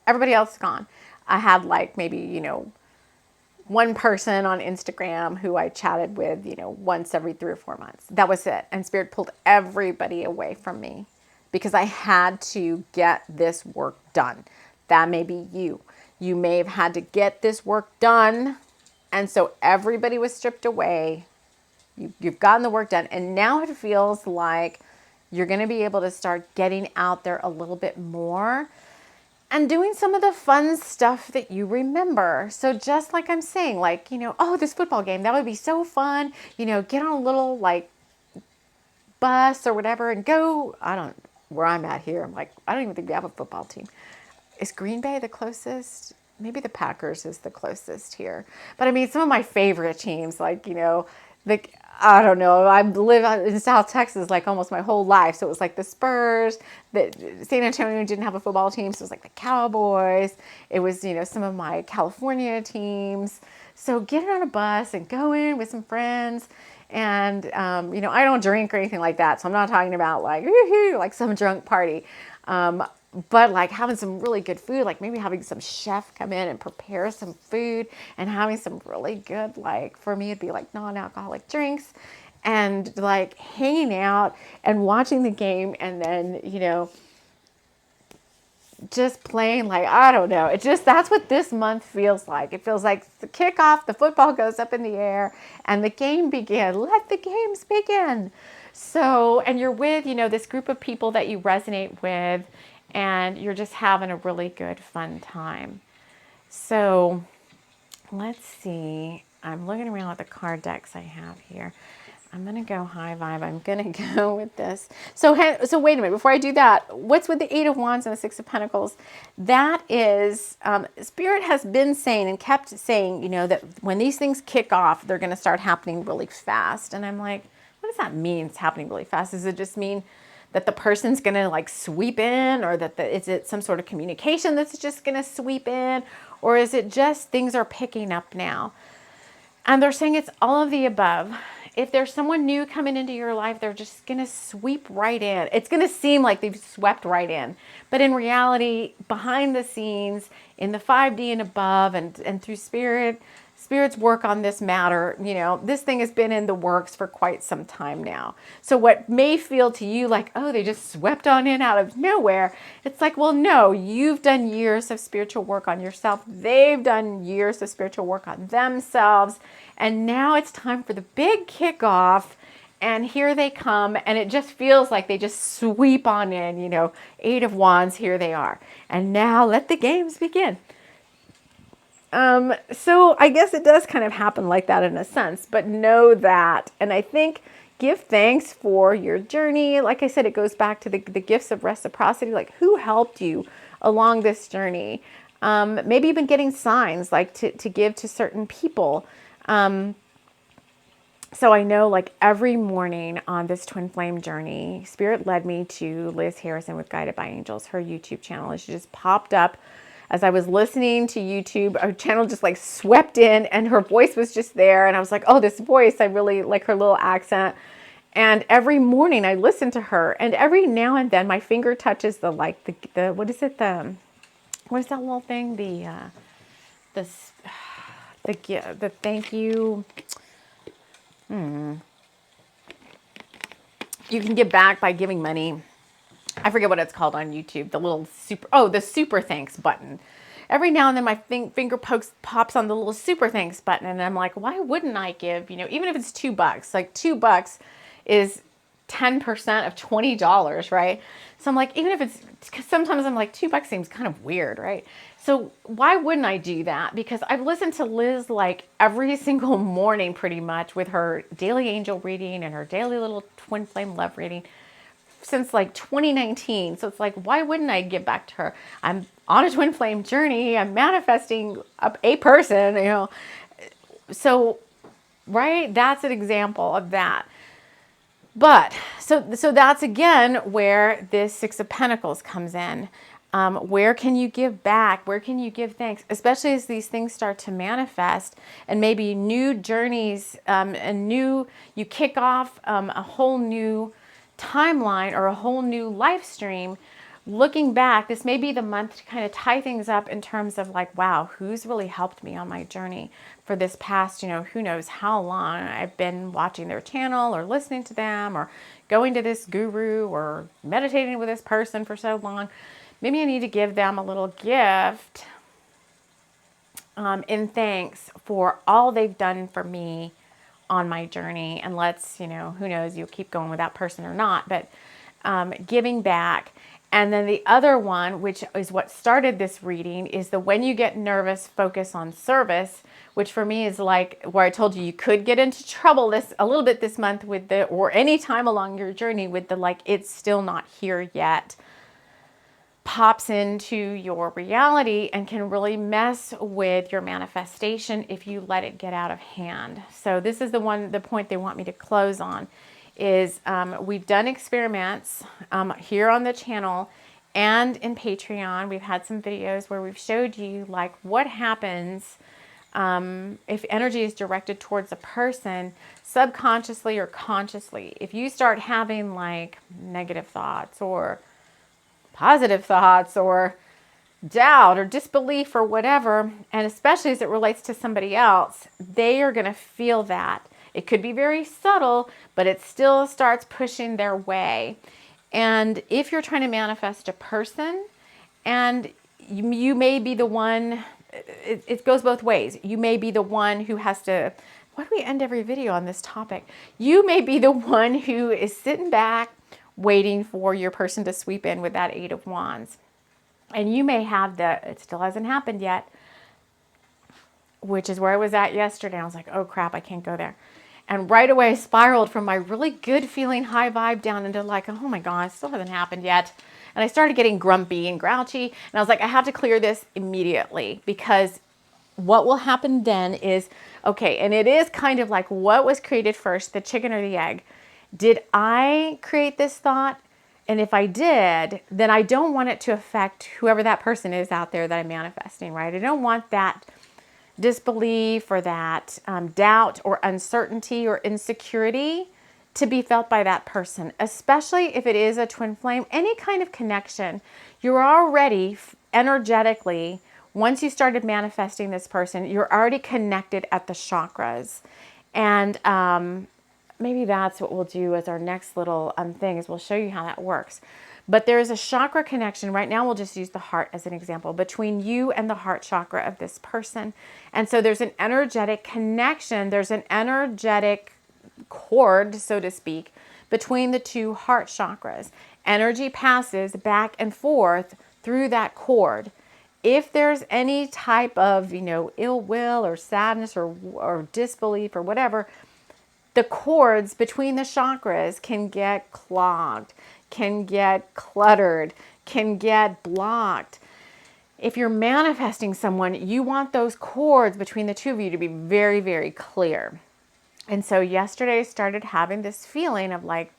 Everybody else is gone. I had like maybe, you know, one person on Instagram who I chatted with, you know, once every 3 or 4 months. That was it. And Spirit pulled everybody away from me, because I had to get this work done. That may be you. You may have had to get this work done. And so everybody was stripped away. You've gotten the work done. And now it feels like you're going to be able to start getting out there a little bit more and doing some of the fun stuff that you remember. So just like I'm saying, like, you know, oh, this football game, that would be so fun. You know, get on a little like bus or whatever and go. Where I'm at here, I'm like, I don't even think we have a football team. Is Green Bay the closest? Maybe the Packers is the closest here. But I mean, some of my favorite teams, like, you know, I don't know, I've lived in South Texas like almost my whole life. So it was like the Spurs, San Antonio didn't have a football team. So it was like the Cowboys. It was, you know, some of my California teams. So getting on a bus and going with some friends. And, you know, I don't drink or anything like that. So I'm not talking about like, woohoo, like some drunk party. But like having some really good food, like maybe having some chef come in and prepare some food and having some really good, like for me, it'd be like non-alcoholic drinks and like hanging out and watching the game. And then, you know, just playing like, I don't know. That's what this month feels like. It feels like the kickoff, the football goes up in the air and the game began. Let the games begin. So, and you're with, you know, this group of people that you resonate with, and you're just having a really good, fun time. So let's see. I'm looking around at the card decks I have here. I'm going to go high vibe. I'm going to go with this. So wait a minute. Before I do that, what's with the 8 of Wands and the 6 of Pentacles? That is, Spirit has been saying and kept saying, you know, that when these things kick off, they're going to start happening really fast. And I'm like, what does that mean? It's happening really fast. Does it just mean that the person's going to like sweep in, or that is it some sort of communication that's just going to sweep in? Or is it just things are picking up now? And they're saying it's all of the above. If there's someone new coming into your life, they're just going to sweep right in. It's going to seem like they've swept right in. But in reality, behind the scenes, in the 5D and above, and through Spirit's work on this matter, you know, this thing has been in the works for quite some time now. So what may feel to you like, oh, they just swept on in out of nowhere. It's like, well, no, you've done years of spiritual work on yourself. They've done years of spiritual work on themselves. And now it's time for the big kickoff. And here they come, and it just feels like they just sweep on in, you know, 8 of Wands, here they are. And now let the games begin. So I guess it does kind of happen like that in a sense, but know that, and I think give thanks for your journey. Like I said, it goes back to the gifts of reciprocity, like who helped you along this journey. Maybe you've been getting signs like to give to certain people. So I know like every morning on this twin flame journey, Spirit led me to Liz Harrison with Guided by Angels, her YouTube channel. And she just popped up as I was listening to YouTube. Her channel just like swept in and her voice was just there. And I was like, oh, this voice, I really like her little accent. And every morning I listen to her, and every now and then my finger touches the what is it? What is that little thing? The thank you. You can give back by giving money. I forget what it's called on YouTube. The little the super thanks button. Every now and then my finger pops on the little super thanks button, and I'm like, why wouldn't I give, you know, even if it's $2, like $2 is 10% of $20, right? So I'm like, even if it's, sometimes I'm like, $2 seems kind of weird, right? So why wouldn't I do that? Because I've listened to Liz like every single morning pretty much with her daily angel reading and her daily little twin flame love reading since like 2019. So it's like, why wouldn't I give back to her? I'm on a twin flame journey. I'm manifesting a person, you know. So, right, that's an example of that. But so that's again where this Six of Pentacles comes in. Where can you give back? Where can you give thanks? Especially as these things start to manifest and maybe new journeys you kick off a whole new timeline or a whole new life stream. Looking back, this may be the month to kind of tie things up in terms of like, wow, who's really helped me on my journey for this past, you know, who knows how long I've been watching their channel or listening to them or going to this guru or meditating with this person for so long. Maybe I need to give them a little gift in thanks for all they've done for me on my journey. And let's, you know, who knows, you'll keep going with that person or not, but giving back. And then the other one, which is what started this reading, is the when you get nervous, focus on service, which for me is like where I told you could get into trouble a little bit this month with or any time along your journey with the like, it's still not here yet, pops into your reality and can really mess with your manifestation if you let it get out of hand. So this is the point they want me to close on is we've done experiments here on the channel and in Patreon. We've had some videos where we've showed you like what happens if energy is directed towards a person subconsciously or consciously. If you start having like negative thoughts or positive thoughts or doubt or disbelief or whatever, and especially as it relates to somebody else, they are going to feel that. It could be very subtle, but it still starts pushing their way. And if you're trying to manifest a person, and you may be the one, it goes both ways. You may be the one who has to, why do we end every video on this topic? You may be the one who is sitting back, waiting for your person to sweep in with that 8 of Wands. And you may have it still hasn't happened yet, which is where I was at yesterday. I was like, oh crap, I can't go there. And right away I spiraled from my really good feeling high vibe down into like, oh my God, it still hasn't happened yet. And I started getting grumpy and grouchy. And I was like, I have to clear this immediately, because what will happen then is, okay, and it is kind of like what was created first, the chicken or the egg? Did I create this thought? And if I did, then I don't want it to affect whoever that person is out there that I'm manifesting, right? I don't want that disbelief or that doubt or uncertainty or insecurity to be felt by that person, especially if it is a twin flame, any kind of connection. You're already energetically, once you started manifesting this person, you're already connected at the chakras. And maybe that's what we'll do as our next little thing, is we'll show you how that works. But there is a chakra connection. Right now, we'll just use the heart as an example, between you and the heart chakra of this person. And so there's an energetic connection. There's an energetic cord, so to speak, between the two heart chakras. Energy passes back and forth through that cord. If there's any type of, ill will or sadness or disbelief or whatever, the cords between the chakras can get clogged, can get cluttered, can get blocked. If you're manifesting someone, you want those cords between the two of you to be very, very clear. And so yesterday I started having this feeling of like,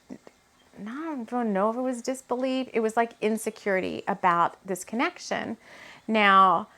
I don't know if it was disbelief. It was like insecurity about this connection. Now,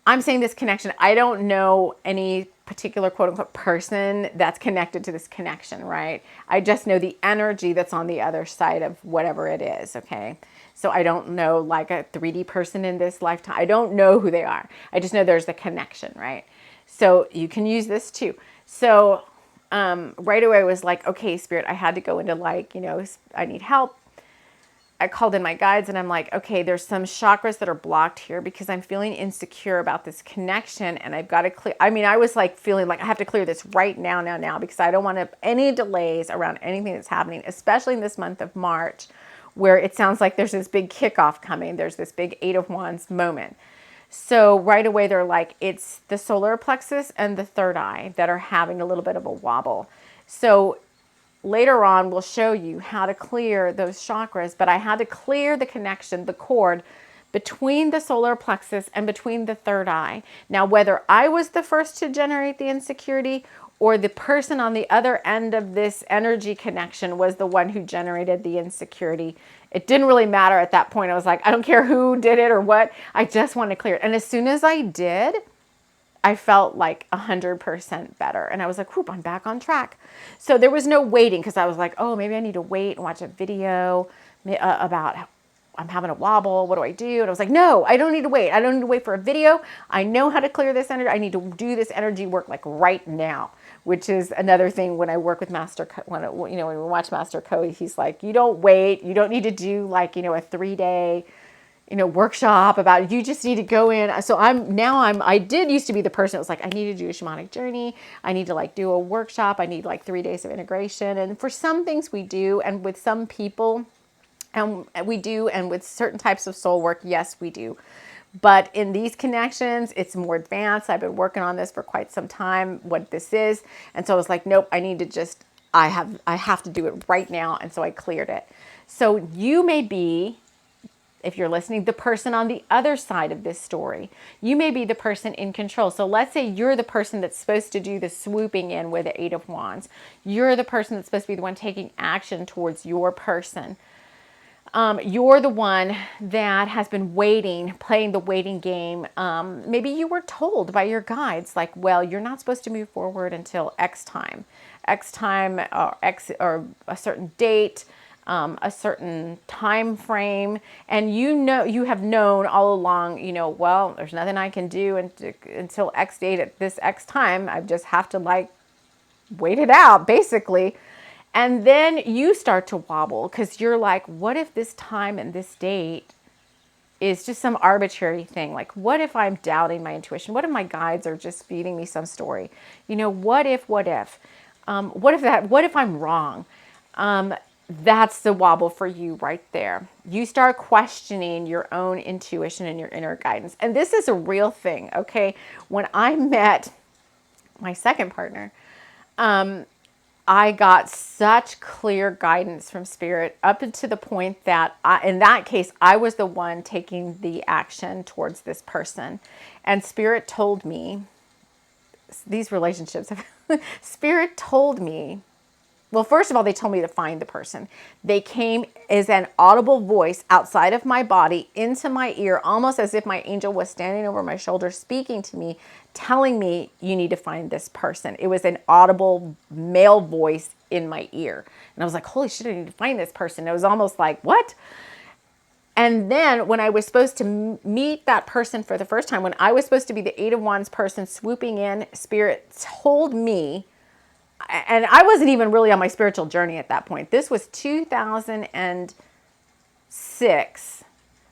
I'm saying this connection, I don't know any particular quote unquote person that's connected to this connection, right? I just know the energy that's on the other side of whatever it is, okay? So I don't know like a 3D person in this lifetime. I don't know who they are. I just know there's the connection, right? So you can use this too. So right away I was like, okay, Spirit, I had to go into like, I need help. I called in my guides and I'm like, okay, there's some chakras that are blocked here because I'm feeling insecure about this connection and I've got to clear. I mean, I was like feeling like I have to clear this right now, because I don't want any delays around anything that's happening, especially in this month of March, where it sounds like there's this big kickoff coming. There's this big 8 of Wands moment. So right away, they're like, it's the solar plexus and the third eye that are having a little bit of a wobble. So later on, we'll show you how to clear those chakras, but I had to clear the connection, the cord between the solar plexus and between the third eye. Now, whether I was the first to generate the insecurity or the person on the other end of this energy connection was the one who generated the insecurity, it didn't really matter at that point. I was like, I don't care who did it or what. I just want to clear it. And as soon as I did, I felt like 100% better. And I was like, whoop, I'm back on track. So there was no waiting because I was like, oh, maybe I need to wait and watch a video about I'm having a wobble. What do I do? And I was like, no, I don't need to wait. I don't need to wait for a video. I know how to clear this energy. I need to do this energy work like right now, which is another thing when I work with Master, when we watch Master Cody, he's like, you don't wait. You don't need to do like, a 3-day workshop about it. You just need to go in. So I did used to be the person that was like, I need to do a shamanic journey. I need to like do a workshop. I need like 3 days of integration. And for some things we do, and with some people, and we do, and with certain types of soul work, yes, we do. But in these connections, it's more advanced. I've been working on this for quite some time, what this is. And so I was like, nope, I have to do it right now. And so I cleared it. So you may be, if you're listening, the person on the other side of this story. You may be the person in control. So let's say you're the person that's supposed to do the swooping in with the 8 of Wands. You're the person that's supposed to be the one taking action towards your person. You're the one that has been waiting, playing the waiting game. Maybe you were told by your guides, like, well, you're not supposed to move forward until X time, or a certain date, a certain time frame. And you have known all along, well, there's nothing I can do until X date at this X time. I just have to like wait it out, basically. And then you start to wobble because you're like, what if this time and this date is just some arbitrary thing? Like, what if I'm doubting my intuition? What if my guides are just feeding me some story? What if I'm wrong? That's the wobble for you right there. You start questioning your own intuition and your inner guidance. And this is a real thing, okay? When I met my second partner, I got such clear guidance from Spirit up to the point that in that case, I was the one taking the action towards this person. And Spirit told me, these relationships, Spirit told me, well, first of all, they told me to find the person. They came as an audible voice outside of my body into my ear, almost as if my angel was standing over my shoulder, speaking to me, telling me, you need to find this person. It was an audible male voice in my ear. And I was like, holy shit, I need to find this person. It was almost like, what? And then when I was supposed to meet that person for the first time, when I was supposed to be the 8 of Wands person swooping in, Spirit told me, and I wasn't even really on my spiritual journey at that point. This was 2006.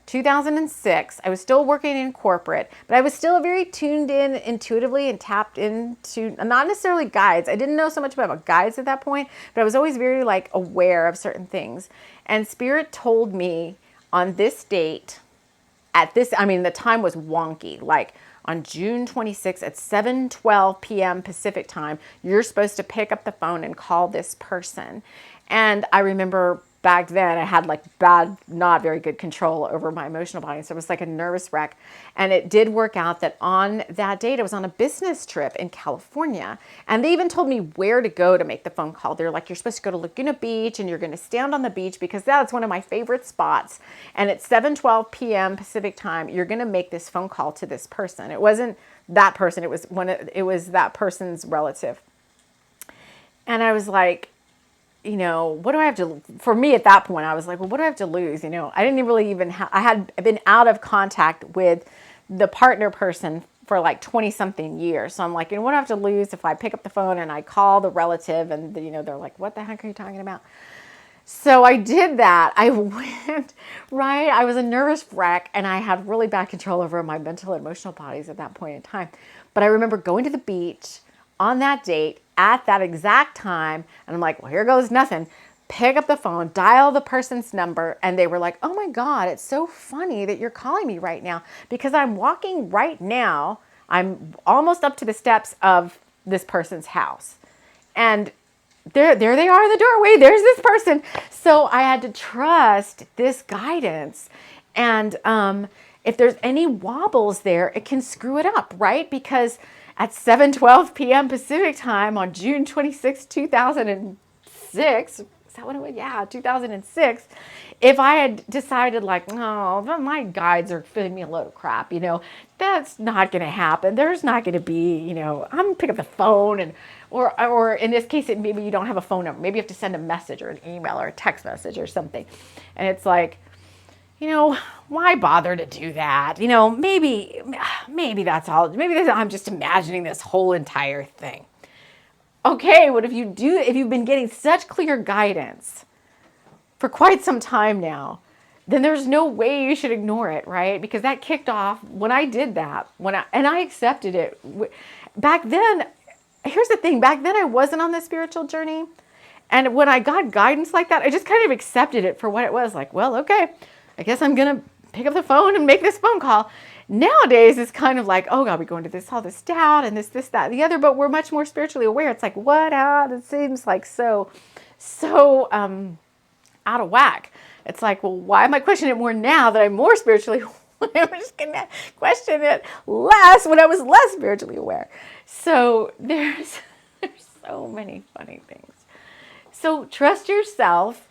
2006. I was still working in corporate, but I was still very tuned in intuitively and tapped into, not necessarily guides. I didn't know so much about guides at that point, but I was always very like aware of certain things. And Spirit told me on this date, at this, I mean, the time was wonky, like on June 26th at 7:12 p.m. Pacific time, you're supposed to pick up the phone and call this person. And I remember back then I had like not very good control over my emotional body. So it was like a nervous wreck. And it did work out that on that date, I was on a business trip in California. And they even told me where to go to make the phone call. They're like, you're supposed to go to Laguna Beach and you're going to stand on the beach because that's one of my favorite spots. And at 7:12 p.m. Pacific time, you're going to make this phone call to this person. It wasn't that person. It was that person's relative. And I was like, what do I have to, for me at that point, I was like, well, what do I have to lose? I didn't really even I had been out of contact with the partner person for like 20 something years. So I'm like, what do I have to lose if I pick up the phone and I call the relative and, they're like, what the heck are you talking about? So I did that. I went, right? I was a nervous wreck and I had really bad control over my mental and emotional bodies at that point in time. But I remember going to the beach on that date at that exact time. And I'm like, well, here goes nothing. Pick up the phone, dial the person's number. And they were like, oh my God, it's so funny that you're calling me right now because I'm walking right now. I'm almost up to the steps of this person's house. And there they are in the doorway. There's this person. So I had to trust this guidance. And if there's any wobbles there, it can screw it up, right? Because at 7:12 p.m. Pacific time on June 26, 2006, is that what it was? Yeah, 2006. If I had decided like, oh, my guides are feeding me a load of crap, that's not going to happen. There's not going to be, I'm going to pick up the phone and, or in this case, maybe you don't have a phone number. Maybe you have to send a message or an email or a text message or something. And it's like, why bother to do that? Maybe that's all. I'm just imagining this whole entire thing. Okay, what if you've been getting such clear guidance for quite some time now, then there's no way you should ignore it, right? Because that kicked off when I did that, and I accepted it. Back then, here's the thing, back then I wasn't on the spiritual journey. And when I got guidance like that, I just kind of accepted it for what it was. Like, well, okay, I guess I'm going to pick up the phone and make this phone call. Nowadays, it's kind of like, oh God, we're going to this, all this doubt and this, that, and the other, but we're much more spiritually aware. It's like, what? It seems like so out of whack. It's like, well, why am I questioning it more now that I'm more spiritually aware? I'm just going to question it less when I was less spiritually aware. So there's so many funny things. So trust yourself.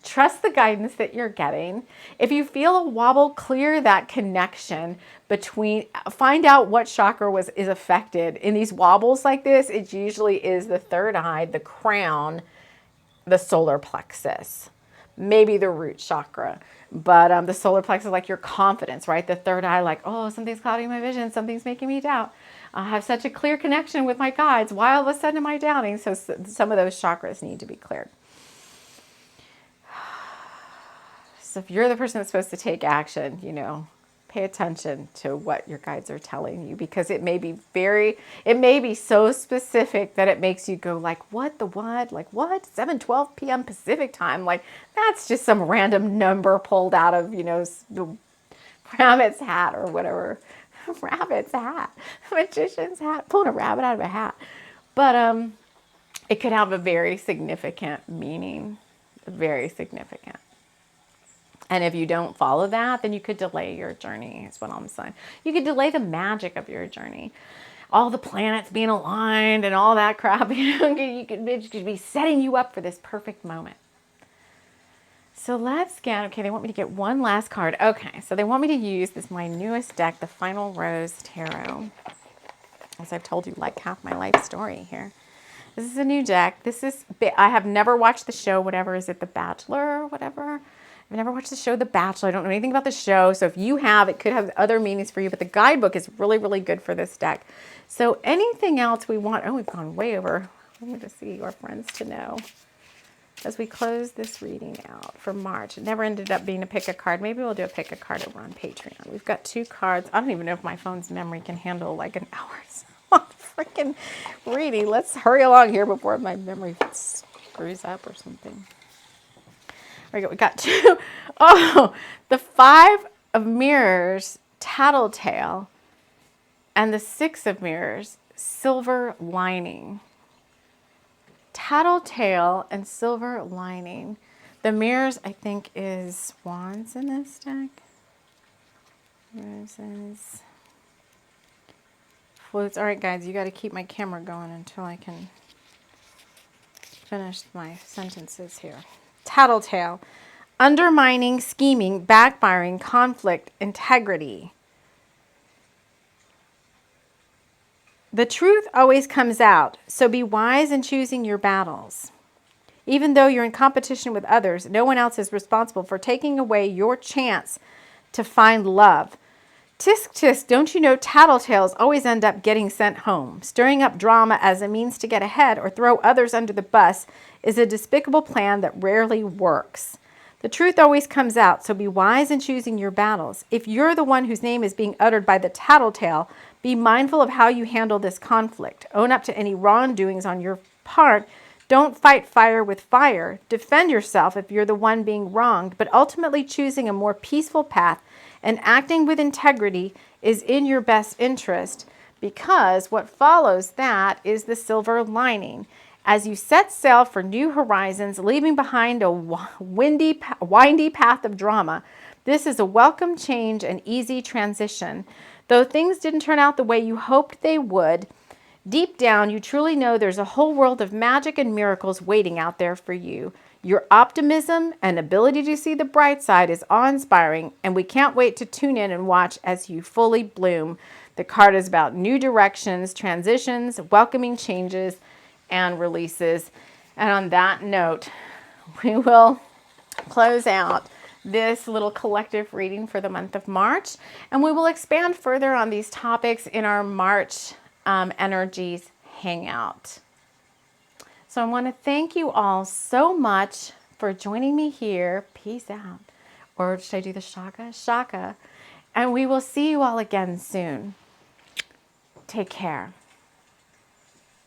Trust the guidance that you're getting. If you feel a wobble, clear that connection between, find out what chakra is affected. In these wobbles like this, it usually is the third eye, the crown, the solar plexus, maybe the root chakra. But the solar plexus is like your confidence, right? The third eye, like, oh, something's clouding my vision. Something's making me doubt. I have such a clear connection with my guides. Why all of a sudden am I doubting? So some of those chakras need to be cleared. So if you're the person that's supposed to take action, pay attention to what your guides are telling you, because it may be so specific that it makes you go like, what the what? Like what? 7:12 p.m. Pacific time. Like that's just some random number pulled out of, the rabbit's hat or whatever. Rabbit's hat. Magician's hat. Pulling a rabbit out of a hat. But it could have a very significant meaning. Very significant. And if you don't follow that, then you could delay your journey, is what I'm saying. You could delay the magic of your journey. All the planets being aligned and all that crap, it could be setting you up for this perfect moment. So let's get, okay, they want me to get one last card. Okay, so they want me to use my newest deck, the Final Rose Tarot. As I've told you, like half my life story here. This is a new deck. I have never watched the show, whatever. Is it The Bachelor or whatever? I've never watched the show The Bachelor. I don't know anything about the show. So if you have, it could have other meanings for you. But the guidebook is really, really good for this deck. So anything else we want? Oh, we've gone way over. I need to see your friends to know. as we close this reading out for March. It never ended up being a pick a card. Maybe we'll do a pick a card over on Patreon. We've got 2 cards. I don't even know if my phone's memory can handle like an hour's freaking reading. Let's hurry along here before my memory screws up or something. There we go. We got 2. Oh, the 5 of mirrors, tattletale, and the 6 of mirrors, silver lining. Tattletale and silver lining. The mirrors, I think, is wands in this deck. Roses. Flutes. All right, guys, you got to keep my camera going until I can finish my sentences here. Tattletale. Undermining, scheming, backfiring, conflict, integrity. The truth always comes out, so be wise in choosing your battles. Even though you're in competition with others, no one else is responsible for taking away your chance to find love. Tisk tisk, don't you know tattletales always end up getting sent home? Stirring up drama as a means to get ahead or throw others under the bus is a despicable plan that rarely works. The truth always comes out, so be wise in choosing your battles. If you're the one whose name is being uttered by the tattletale, be mindful of how you handle this conflict. Own up to any wrongdoings on your part. Don't fight fire with fire. Defend yourself if you're the one being wronged, but ultimately choosing a more peaceful path and acting with integrity is in your best interest, because what follows that is the silver lining. As you set sail for new horizons, leaving behind a windy path of drama, this is a welcome change and easy transition. Though things didn't turn out the way you hoped they would, deep down you truly know there's a whole world of magic and miracles waiting out there for you. Your optimism and ability to see the bright side is awe-inspiring, and we can't wait to tune in and watch as you fully bloom. The card is about new directions, transitions, welcoming changes, and releases. And on that note, we will close out this little collective reading for the month of March, and we will expand further on these topics in our March Energies Hangout. So I want to thank you all so much for joining me here. Peace out. Or should I do the shaka? Shaka. And we will see you all again soon. Take care.